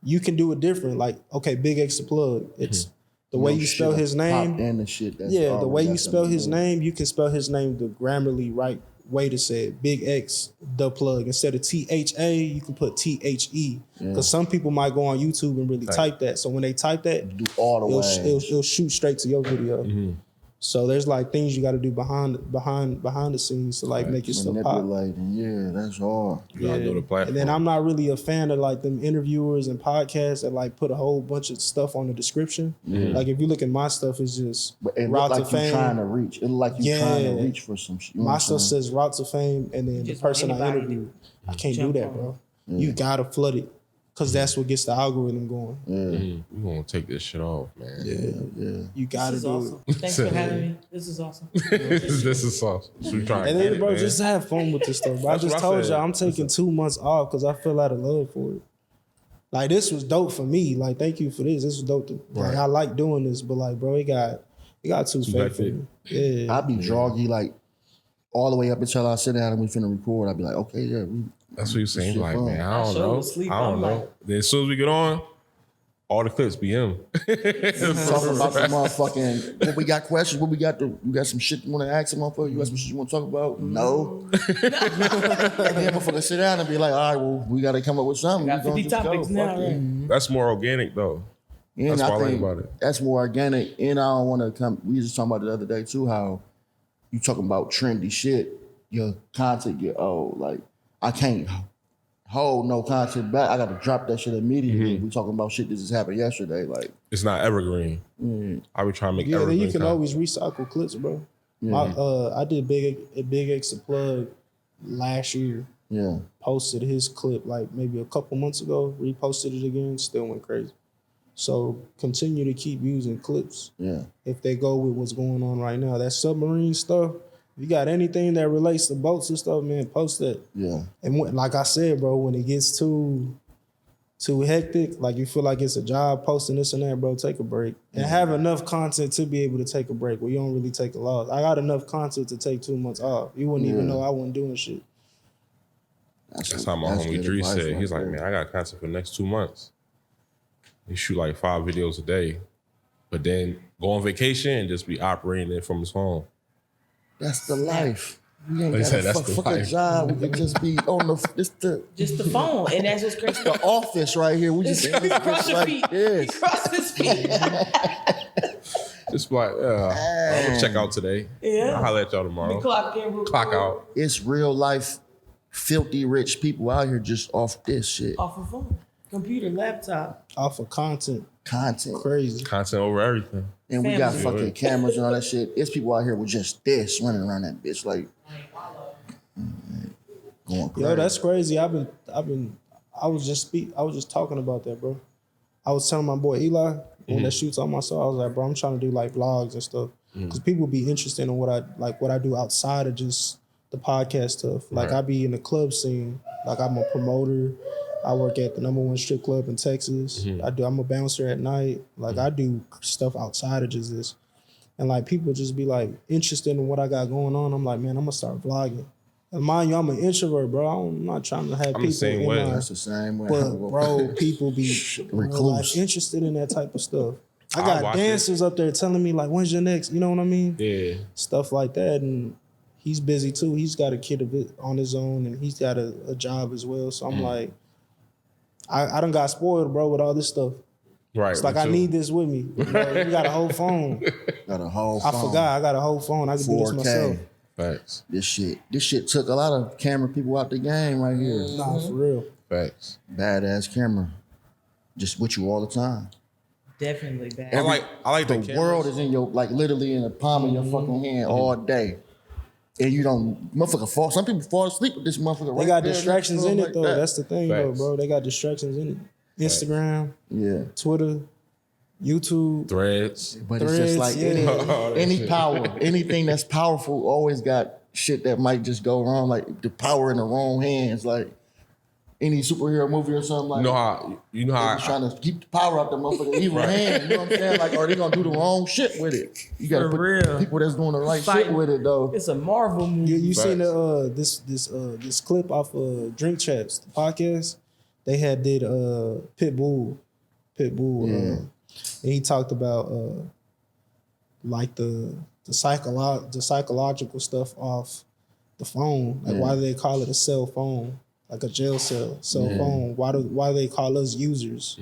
Speaker 1: you can do it different. Like, okay, Big X the plug. It's the way you spell his name.
Speaker 4: And the shit that's
Speaker 1: Yeah, the way you
Speaker 4: got
Speaker 1: spell
Speaker 4: something
Speaker 1: his
Speaker 4: to do with it.
Speaker 1: name, you can spell his name the grammarly right way to say it. Big X, the plug. Instead of THA, you can put THE. Because some people might go on YouTube and really type that. So when they type that,
Speaker 4: Do all the way.
Speaker 1: it'll shoot straight to your video. So there's like things you got to do behind the scenes to like make your stuff pop.
Speaker 4: Manipulating, yeah, that's hard.
Speaker 2: You gotta know the platform.
Speaker 1: And then I'm not really a fan of like them interviewers and podcasts that like put a whole bunch of stuff on the description. Like if you look at my stuff, it's just
Speaker 4: But it
Speaker 1: route
Speaker 4: look
Speaker 1: to
Speaker 4: like you're
Speaker 1: fame.
Speaker 4: trying to reach. It look like you're trying
Speaker 1: Yeah.
Speaker 4: to reach for some shit. You know
Speaker 1: My
Speaker 4: what I'm
Speaker 1: stuff
Speaker 4: saying?
Speaker 1: says route to fame, and then the
Speaker 3: Just
Speaker 1: person I
Speaker 3: anybody
Speaker 1: interviewed, I can't do
Speaker 3: jump
Speaker 1: that,
Speaker 3: on.
Speaker 1: bro. You gotta flood it, cause that's what gets the algorithm going.
Speaker 2: We gonna take this shit off, man.
Speaker 4: Yeah.
Speaker 1: You gotta
Speaker 3: This is
Speaker 1: do
Speaker 3: awesome. Thanks for having me. This is awesome.
Speaker 2: This is awesome. So we trying
Speaker 1: it.
Speaker 2: to
Speaker 1: And
Speaker 2: get
Speaker 1: then,
Speaker 2: it,
Speaker 1: bro,
Speaker 2: man.
Speaker 1: just have fun with this stuff. Bro. I
Speaker 2: That's
Speaker 1: just
Speaker 2: what I
Speaker 1: told
Speaker 2: said.
Speaker 1: y'all I'm taking 2 months off because I feel out of love for it. Like this was dope for me. Like thank you for this. This was dope. Like I like doing this, but like, bro, it got too fake for me. Yeah.
Speaker 4: I be droggy like all the way up until I sit down and we finna record. I be like, okay, yeah.
Speaker 2: That's what you're saying.
Speaker 4: shit
Speaker 2: Like,
Speaker 4: fun.
Speaker 2: man, I
Speaker 3: I
Speaker 2: don't
Speaker 3: showed
Speaker 2: know.
Speaker 3: asleep.
Speaker 2: I don't
Speaker 3: I'm
Speaker 2: know.
Speaker 3: like-
Speaker 2: Then as soon as we get on, all the clips be him.
Speaker 4: Talking about some motherfucking what we got questions, what we got you got some shit you wanna ask them motherfucker, you got some shit you wanna talk about? No. and then motherfucker sit down and be like, all right, well, we gotta come up with something.
Speaker 3: Got
Speaker 4: We gonna
Speaker 3: 50
Speaker 4: just
Speaker 3: topics
Speaker 4: go.
Speaker 3: now,
Speaker 4: Fuck it.
Speaker 3: right?
Speaker 2: That's more organic though.
Speaker 4: And
Speaker 2: That's
Speaker 4: I
Speaker 2: what I like
Speaker 4: think
Speaker 2: about it.
Speaker 4: that's more organic. And I don't want to come. We was just talking about it the other day too. How you talking about trendy shit, your content get old. Like I can't hold no content back. I got to drop that shit immediately. We talking about shit that just happened yesterday. Like
Speaker 2: It's not evergreen. I be trying to make
Speaker 1: Yeah, then
Speaker 2: evergreen.
Speaker 1: you can
Speaker 2: content.
Speaker 1: always recycle clips, bro. I did Big X the plug last year.
Speaker 4: yeah,
Speaker 1: Posted his clip like maybe a couple months ago, reposted it again, still went crazy. So continue to keep using clips
Speaker 4: yeah,
Speaker 1: if they go with what's going on right now. That submarine stuff, if you got anything that relates to boats and stuff, man, post that.
Speaker 4: yeah.
Speaker 1: And like I said, bro, when it gets too hectic, like you feel like it's a job posting this and that, bro, take a break. And have enough content to be able to take a break where you don't really take a loss. I got enough content to take 2 months off. You wouldn't even know I wasn't doing shit.
Speaker 2: That's how my homie
Speaker 4: good
Speaker 2: Dre
Speaker 4: advice
Speaker 2: said.
Speaker 4: right
Speaker 2: He's like,
Speaker 4: there.
Speaker 2: man, I got content for the next 2 months. He shoot like 5 videos a day, but then go on vacation and just be operating it from his home.
Speaker 4: That's the life. We ain't
Speaker 2: They
Speaker 4: got
Speaker 2: said
Speaker 4: a
Speaker 2: that's the
Speaker 4: fuck a
Speaker 2: life.
Speaker 4: job. We can just be on the
Speaker 3: Just the phone, and that's what's crazy.
Speaker 4: the office right here. We just
Speaker 3: He crossed his
Speaker 4: like
Speaker 3: feet. He
Speaker 4: this.
Speaker 3: crossed his feet.
Speaker 2: Just like, I'm gonna check out today.
Speaker 3: Yeah.
Speaker 2: I'll holler at y'all
Speaker 3: The
Speaker 2: tomorrow.
Speaker 3: clock in real
Speaker 2: Clock
Speaker 3: quick.
Speaker 2: out.
Speaker 4: It's real life, filthy rich people out here just off this shit.
Speaker 3: Off a phone, computer, laptop.
Speaker 1: Off of content.
Speaker 4: Content.
Speaker 1: Crazy.
Speaker 2: Content over everything.
Speaker 4: And we got
Speaker 3: Family.
Speaker 4: fucking cameras and all that shit. It's people out here with just this running around that bitch like going crazy.
Speaker 1: Yo, that's crazy. I was just talking about that, bro. I was telling my boy Eli when that shoots on my soul, I was like, bro, I'm trying to do like vlogs and stuff. Because people be interested in what I do outside of just the podcast stuff. Like
Speaker 2: Right.
Speaker 1: I be in the club scene. Like I'm a promoter. I work at the #1 strip club in Texas. I'm a bouncer at night. Like I do stuff outside of just this. And like people just be like interested in what I got going on. I'm like, man, I'm gonna start vlogging. And mind you, I'm an introvert, bro. I'm not trying to have
Speaker 2: I'm the
Speaker 1: people
Speaker 2: same
Speaker 1: in
Speaker 2: way.
Speaker 1: my.
Speaker 4: That's the same way.
Speaker 1: But bro, people be
Speaker 4: Recluse.
Speaker 1: like, interested in that type of stuff. I
Speaker 2: I'll
Speaker 1: got
Speaker 2: watch
Speaker 1: dancers up there telling me like, when's your next? You know what I mean?
Speaker 2: Yeah.
Speaker 1: Stuff like that. And he's busy too. He's got a kid of it on his own, and he's got a job as well. So I'm like, I done got spoiled, bro, with all this stuff.
Speaker 2: Right.
Speaker 1: It's like I need this with me. You got a whole phone.
Speaker 4: Got a whole phone.
Speaker 1: I forgot I got a whole phone. I can do this
Speaker 4: 4K.
Speaker 1: myself.
Speaker 2: Facts.
Speaker 4: This shit took a lot of camera people out the game right here.
Speaker 1: Nah, for real.
Speaker 2: Facts.
Speaker 4: Badass camera. Just with you all the time.
Speaker 3: Definitely bad.
Speaker 2: I like
Speaker 4: The
Speaker 2: cameras.
Speaker 4: world is in your, like, literally in the palm of your fucking hand all day. And you don't, motherfucker fall. Some people fall asleep with this motherfucker.
Speaker 1: They got distractions in it though. That's the thing though,
Speaker 2: Facts.
Speaker 1: bro. They got distractions in it. Instagram,
Speaker 4: Yeah.
Speaker 1: Twitter, YouTube.
Speaker 2: Threads.
Speaker 4: But it's just like
Speaker 1: Threads,
Speaker 4: any power, anything that's powerful always got shit that might just go wrong. Like the power in the wrong hands. Like any superhero movie or something. Like
Speaker 2: You know how
Speaker 4: they trying to keep the power out the motherfucking evil hand. You know what I'm saying? Like, are they gonna do the wrong shit with it? You gotta
Speaker 3: For
Speaker 4: put
Speaker 3: real.
Speaker 4: people that's doing the right
Speaker 3: Fighting.
Speaker 4: shit with it though.
Speaker 3: It's a Marvel movie.
Speaker 1: You seen
Speaker 2: Facts.
Speaker 1: this clip off of Drink Chaps, the podcast? They had did Pitbull. And he talked about like the psychological stuff off the phone. Like why do they call it a cell phone? Like a jail cell phone. Why do they call us users?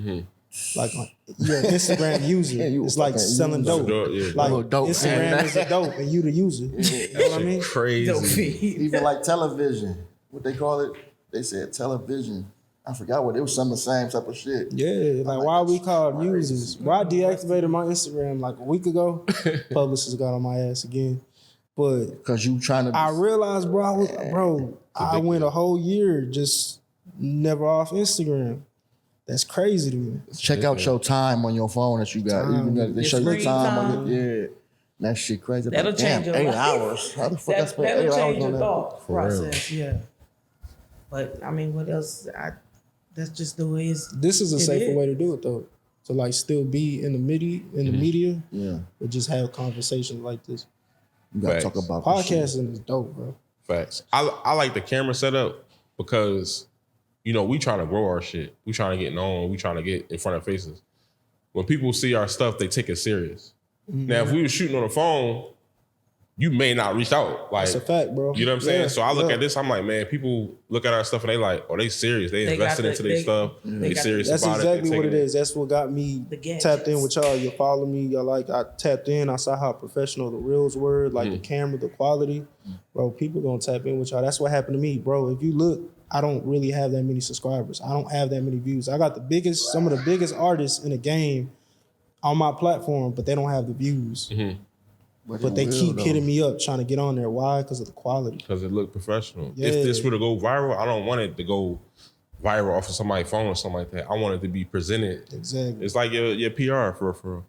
Speaker 1: Like you're an Instagram user.
Speaker 4: You
Speaker 1: It's like
Speaker 4: fucking
Speaker 1: selling
Speaker 4: user.
Speaker 1: dope.
Speaker 2: Yeah.
Speaker 1: Like
Speaker 4: Little dope
Speaker 1: Instagram
Speaker 4: man.
Speaker 1: is a dope and you the user. You know what I mean?
Speaker 2: Crazy.
Speaker 4: Even like television. What they call it? They said television. I forgot what it was. Some of the same type of shit.
Speaker 1: Yeah, like why we called users? Why I deactivated my Instagram like a week ago. Publishers got on my ass again. But
Speaker 4: Cause you trying to.
Speaker 1: I realized, I went a whole year just never off Instagram. That's crazy to me.
Speaker 4: check out your time on your phone that you got. Even though they
Speaker 3: Your
Speaker 4: show you the
Speaker 3: screen
Speaker 4: time.
Speaker 3: time.
Speaker 4: Yeah. That shit crazy.
Speaker 3: That'll change your
Speaker 4: 8
Speaker 3: life.
Speaker 4: hours. How the fuck I spent 8
Speaker 3: That'll
Speaker 4: hours
Speaker 3: change
Speaker 4: on
Speaker 3: your
Speaker 4: that?
Speaker 3: thought
Speaker 2: For real.
Speaker 3: process. Yeah. But I mean, what else? That's just the way it's.
Speaker 1: This is a
Speaker 3: It
Speaker 1: safer
Speaker 3: is.
Speaker 1: way to do it though. To like still be in the media,
Speaker 4: Yeah.
Speaker 1: but just have conversations like this.
Speaker 4: You gotta
Speaker 2: Facts.
Speaker 4: talk about this shit.
Speaker 1: Podcasting is dope, bro.
Speaker 2: Facts. I like the camera setup because, we trying to grow our shit. We trying to get known. We trying to get in front of faces. When people see our stuff, they take it serious. Now, if we were shooting on the phone, you may not reach out. Like,
Speaker 1: That's a fact, bro.
Speaker 2: you know what I'm saying?
Speaker 1: Yeah,
Speaker 2: So I look
Speaker 1: yeah.
Speaker 2: at this, I'm like, man, people look at our stuff and they like, oh, they serious. They
Speaker 3: They
Speaker 2: invested
Speaker 3: got
Speaker 2: into
Speaker 3: the-
Speaker 2: their
Speaker 3: they-
Speaker 2: stuff.
Speaker 3: they
Speaker 2: They
Speaker 3: got
Speaker 2: serious
Speaker 1: That's
Speaker 2: about
Speaker 1: exactly
Speaker 2: it.
Speaker 1: what it is. That's what got me
Speaker 3: The gadgets.
Speaker 1: tapped in with y'all. You follow me. Y'all like I tapped in. I saw how professional the reels were, like the camera, the quality. Bro, people gonna tap in with y'all. That's what happened to me, bro. If you look, I don't really have that many subscribers. I don't have that many views. I got some of the biggest artists in the game on my platform, but they don't have the views. But they keep hitting me up trying to get on there. Why? Because of the quality.
Speaker 2: Because it looked professional.
Speaker 1: Yeah.
Speaker 2: If this were to go viral, I don't want it to go viral off of somebody's phone or something like that. I want it to be presented.
Speaker 1: Exactly.
Speaker 2: It's like your PR for real.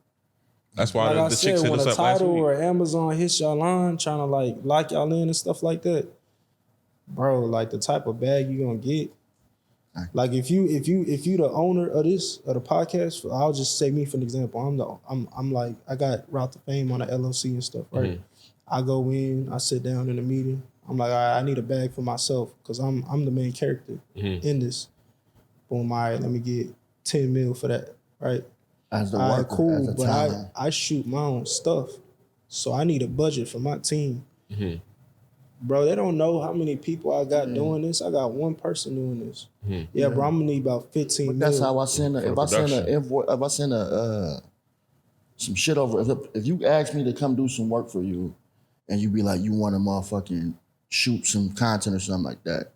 Speaker 2: That's why
Speaker 1: Like I
Speaker 2: the
Speaker 1: said,
Speaker 2: chicks hit
Speaker 1: when
Speaker 2: us
Speaker 1: a
Speaker 2: up last
Speaker 1: Tidal
Speaker 2: week.
Speaker 1: or Amazon hits y'all line trying to like lock y'all in and stuff like that, bro, like the type of bag you gonna get. Like if you the owner of the podcast, I'll just say me for an example. I'm like I got Route to Fame on the LLC and stuff, right? I go in, I sit down in a meeting. I'm like, all right, I need a bag for myself because I'm the main character in this. Boom, all right, let me get 10 mil for that, right?
Speaker 4: As the
Speaker 1: All right,
Speaker 4: worker,
Speaker 1: cool,
Speaker 4: as the
Speaker 1: but
Speaker 4: talent.
Speaker 1: I shoot my own stuff, so I need a budget for my team. Bro, they don't know how many people I got doing this. I got one person doing this. Yeah, bro, I'm gonna need about 15
Speaker 4: But that's
Speaker 1: mil.
Speaker 4: how I send
Speaker 2: For
Speaker 4: if I send
Speaker 2: production.
Speaker 4: a invoice, if I send some shit over. If you ask me to come do some work for you, and you be like you want to motherfucking shoot some content or something like that,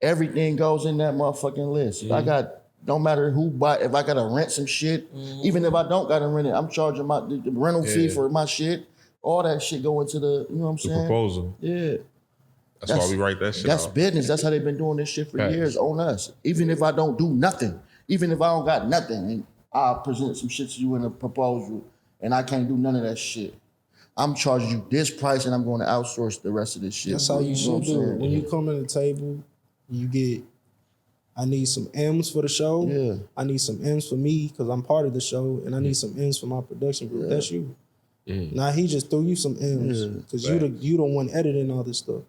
Speaker 4: everything goes in that motherfucking list. If I got don't matter who buy. If I gotta rent some shit, even if I don't gotta rent it, I'm charging the rental fee for my shit. All that shit go into the you know what I'm
Speaker 2: The
Speaker 4: saying?
Speaker 2: proposal.
Speaker 4: Yeah.
Speaker 2: That's why we write that shit
Speaker 4: That's
Speaker 2: out.
Speaker 4: business. That's how they've been doing this shit for
Speaker 2: Facts.
Speaker 4: years on us. Even if I don't do nothing, even if I don't got nothing, and I present some shit to you in a proposal, and I can't do none of that shit, I'm charging you this price, and I'm going to outsource the rest of this shit.
Speaker 1: That's how you
Speaker 4: know
Speaker 1: should
Speaker 4: what I'm
Speaker 1: do it.
Speaker 4: saying?
Speaker 1: When you come to the table, you get. I need some M's for the show.
Speaker 4: Yeah.
Speaker 1: I need some M's for me because I'm part of the show, and I need some M's for my production group. That's you. Now he just threw you some M's because you the one editing all this stuff.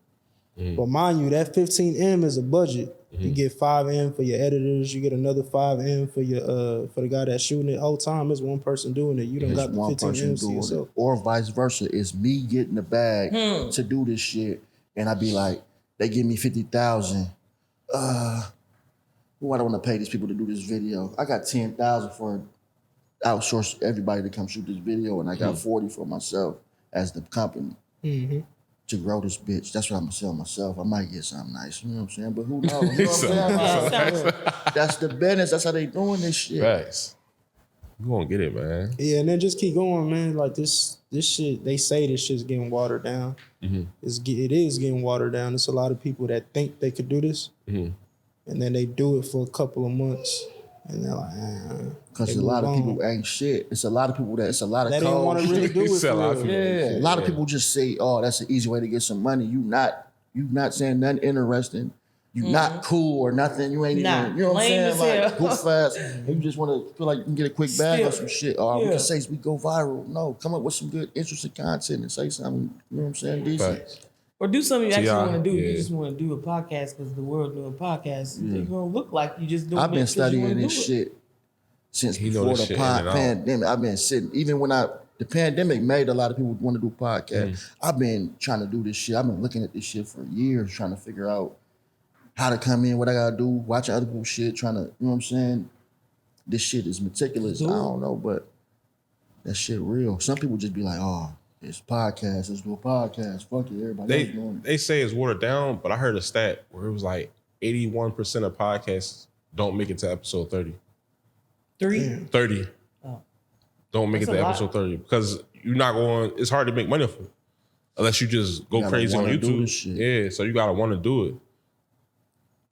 Speaker 1: But mind you, that 15M is a budget. You get 5M for your editors. You get another 5M for your for the guy that's shooting it. Whole time is one person doing it. You don't
Speaker 4: It's
Speaker 1: got the
Speaker 4: one
Speaker 1: 15
Speaker 4: person
Speaker 1: M's to
Speaker 4: doing
Speaker 1: yourself.
Speaker 4: it, or vice versa. It's me getting the bag to do this shit, and I be like, they give me 50,000. Who I don't want to pay these people to do this video? I got 10,000 for outsource everybody to come shoot this video, and I got 40 for myself as the company to grow this bitch. That's what I'm gonna sell myself. I might get something nice, you know what I'm saying? But who knows? You know what I'm saying? That's the business. That's how they doing this shit.
Speaker 2: Facts. You gonna get it, man.
Speaker 1: Yeah, and then just keep going, man. Like this shit, they say this shit's getting watered down. It is getting watered down. There's a lot of people that think they could do this, and then they do it for a couple of months, and they're like,
Speaker 4: because a lot of people ain't shit. It's a lot of people it's a lot of
Speaker 1: they didn't want to really do it.
Speaker 4: A lot of people just say, "Oh, that's an easy way to get some money." You not saying nothing interesting. You not cool or nothing. You ain't even, you know what I'm saying? Like, goof fast. You just want to feel like you can get a quick bag or some shit. Or we can say we go viral. No, come up with some good, interesting content and say something, you know what I'm saying, decent.
Speaker 2: Facts.
Speaker 3: Or do something you actually want to do. You just want to do a podcast because the world doing podcasts. It's going to look like you just doing it.
Speaker 4: I've been studying this shit since before the pandemic. I've been sitting, even when the pandemic made a lot of people want to do podcasts. I've been trying to do this shit. I've been looking at this shit for years, trying to figure out how to come in, what I gotta do, watching other people's shit, trying to, you know what I'm saying? This shit is meticulous. I don't know, but that shit real. Some people just be like, oh, it's podcast, let's do a podcast. Fuck it, everybody doing it.
Speaker 2: They say it's watered down, but I heard a stat where it was like 81% of podcasts don't make it to episode 30. 30. Oh. Don't make it to episode 30 because you're not going, it's hard to make money off it unless you just go crazy on YouTube. Yeah, so you gotta want to do it.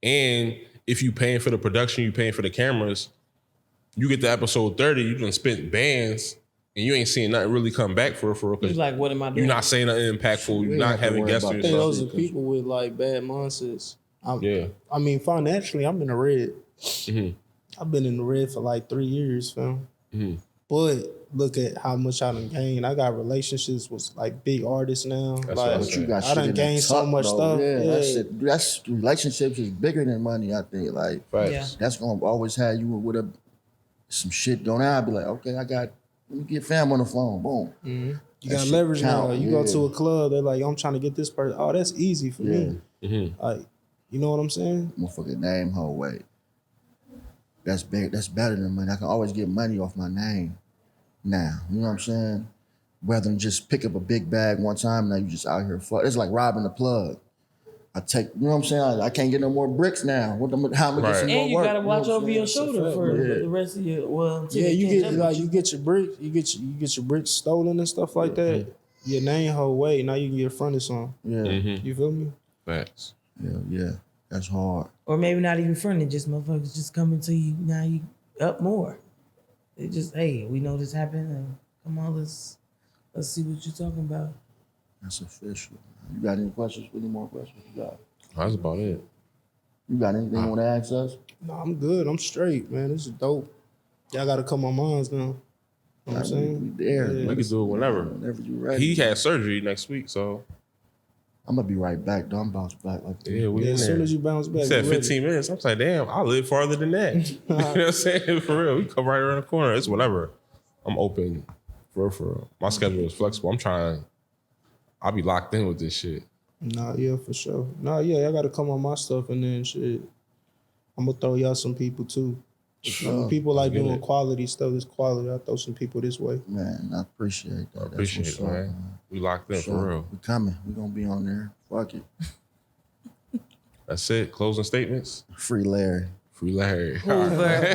Speaker 2: And if you paying for the production, you paying for the cameras, you get to episode 30, you done spent bands and you ain't seeing nothing really come back for real.
Speaker 3: You're like, what am I doing?
Speaker 2: You're not saying nothing impactful. You're not having guests on
Speaker 1: I think those are people with like bad mindsets. I mean, financially, I'm in the red. I've been in the red for like 3 years, fam. But look at how much I done gained. I got relationships with like big artists now.
Speaker 4: But you got
Speaker 1: I done gained so much stuff.
Speaker 4: Yeah. That's relationships is bigger than money, I think. Like that's gonna always have you with some shit going on. I'll be like, okay, let me get fam on the phone. Boom.
Speaker 1: You got leverage now. You go to a club, they're like, I'm trying to get this person. Oh, that's easy for me. Like, you know what I'm saying?
Speaker 4: Motherfucking name whole way. That's big. That's better than money. I can always get money off my name now. You know what I'm saying? Rather than just pick up a big bag one time, now you just out here. It's like robbing the plug. You know what I'm saying? I can't get no more bricks now. How am I get some more work?
Speaker 3: And you gotta watch over your shoulder for the rest of your
Speaker 1: you get your bricks, you get your bricks stolen and stuff like that. Your name whole way. Now you can get fronted on. You feel me?
Speaker 2: Facts.
Speaker 4: Yeah. That's hard.
Speaker 3: Or maybe not even fronted, just motherfuckers just coming to you, now you up more. They just, hey, we know this happened, and come on, let's see what you're talking about.
Speaker 4: That's official. You got any questions? Any more questions you got?
Speaker 2: That's about it.
Speaker 4: You got anything you want to ask us?
Speaker 1: No, I'm good. I'm straight, man. This is dope. Y'all got to come on mines now. You know what I'm saying?
Speaker 4: We there.
Speaker 2: We can do it whenever.
Speaker 4: Whenever you ready.
Speaker 2: He had surgery next week, so.
Speaker 4: I'm going to be right back, though. I'm bounce back like that.
Speaker 2: Yeah,
Speaker 1: as soon as you bounce back.
Speaker 2: He said 15 minutes. I'm like, damn, I live farther than that. You know what I'm saying? For real. We come right around the corner. It's whatever. I'm open. For real. My schedule is flexible. I'll be locked in with this shit.
Speaker 1: Nah, yeah, for sure. Nah, yeah, I got to come on my stuff and then shit. I'm going to throw y'all some people, too. People like doing quality stuff. This quality. I throw some people this way.
Speaker 4: Man, I appreciate that.
Speaker 2: I appreciate it, man. We locked in for real.
Speaker 4: We coming. We gonna be on there. Fuck it.
Speaker 2: That's it. Closing statements.
Speaker 4: Free Larry.
Speaker 2: Free Larry. All right.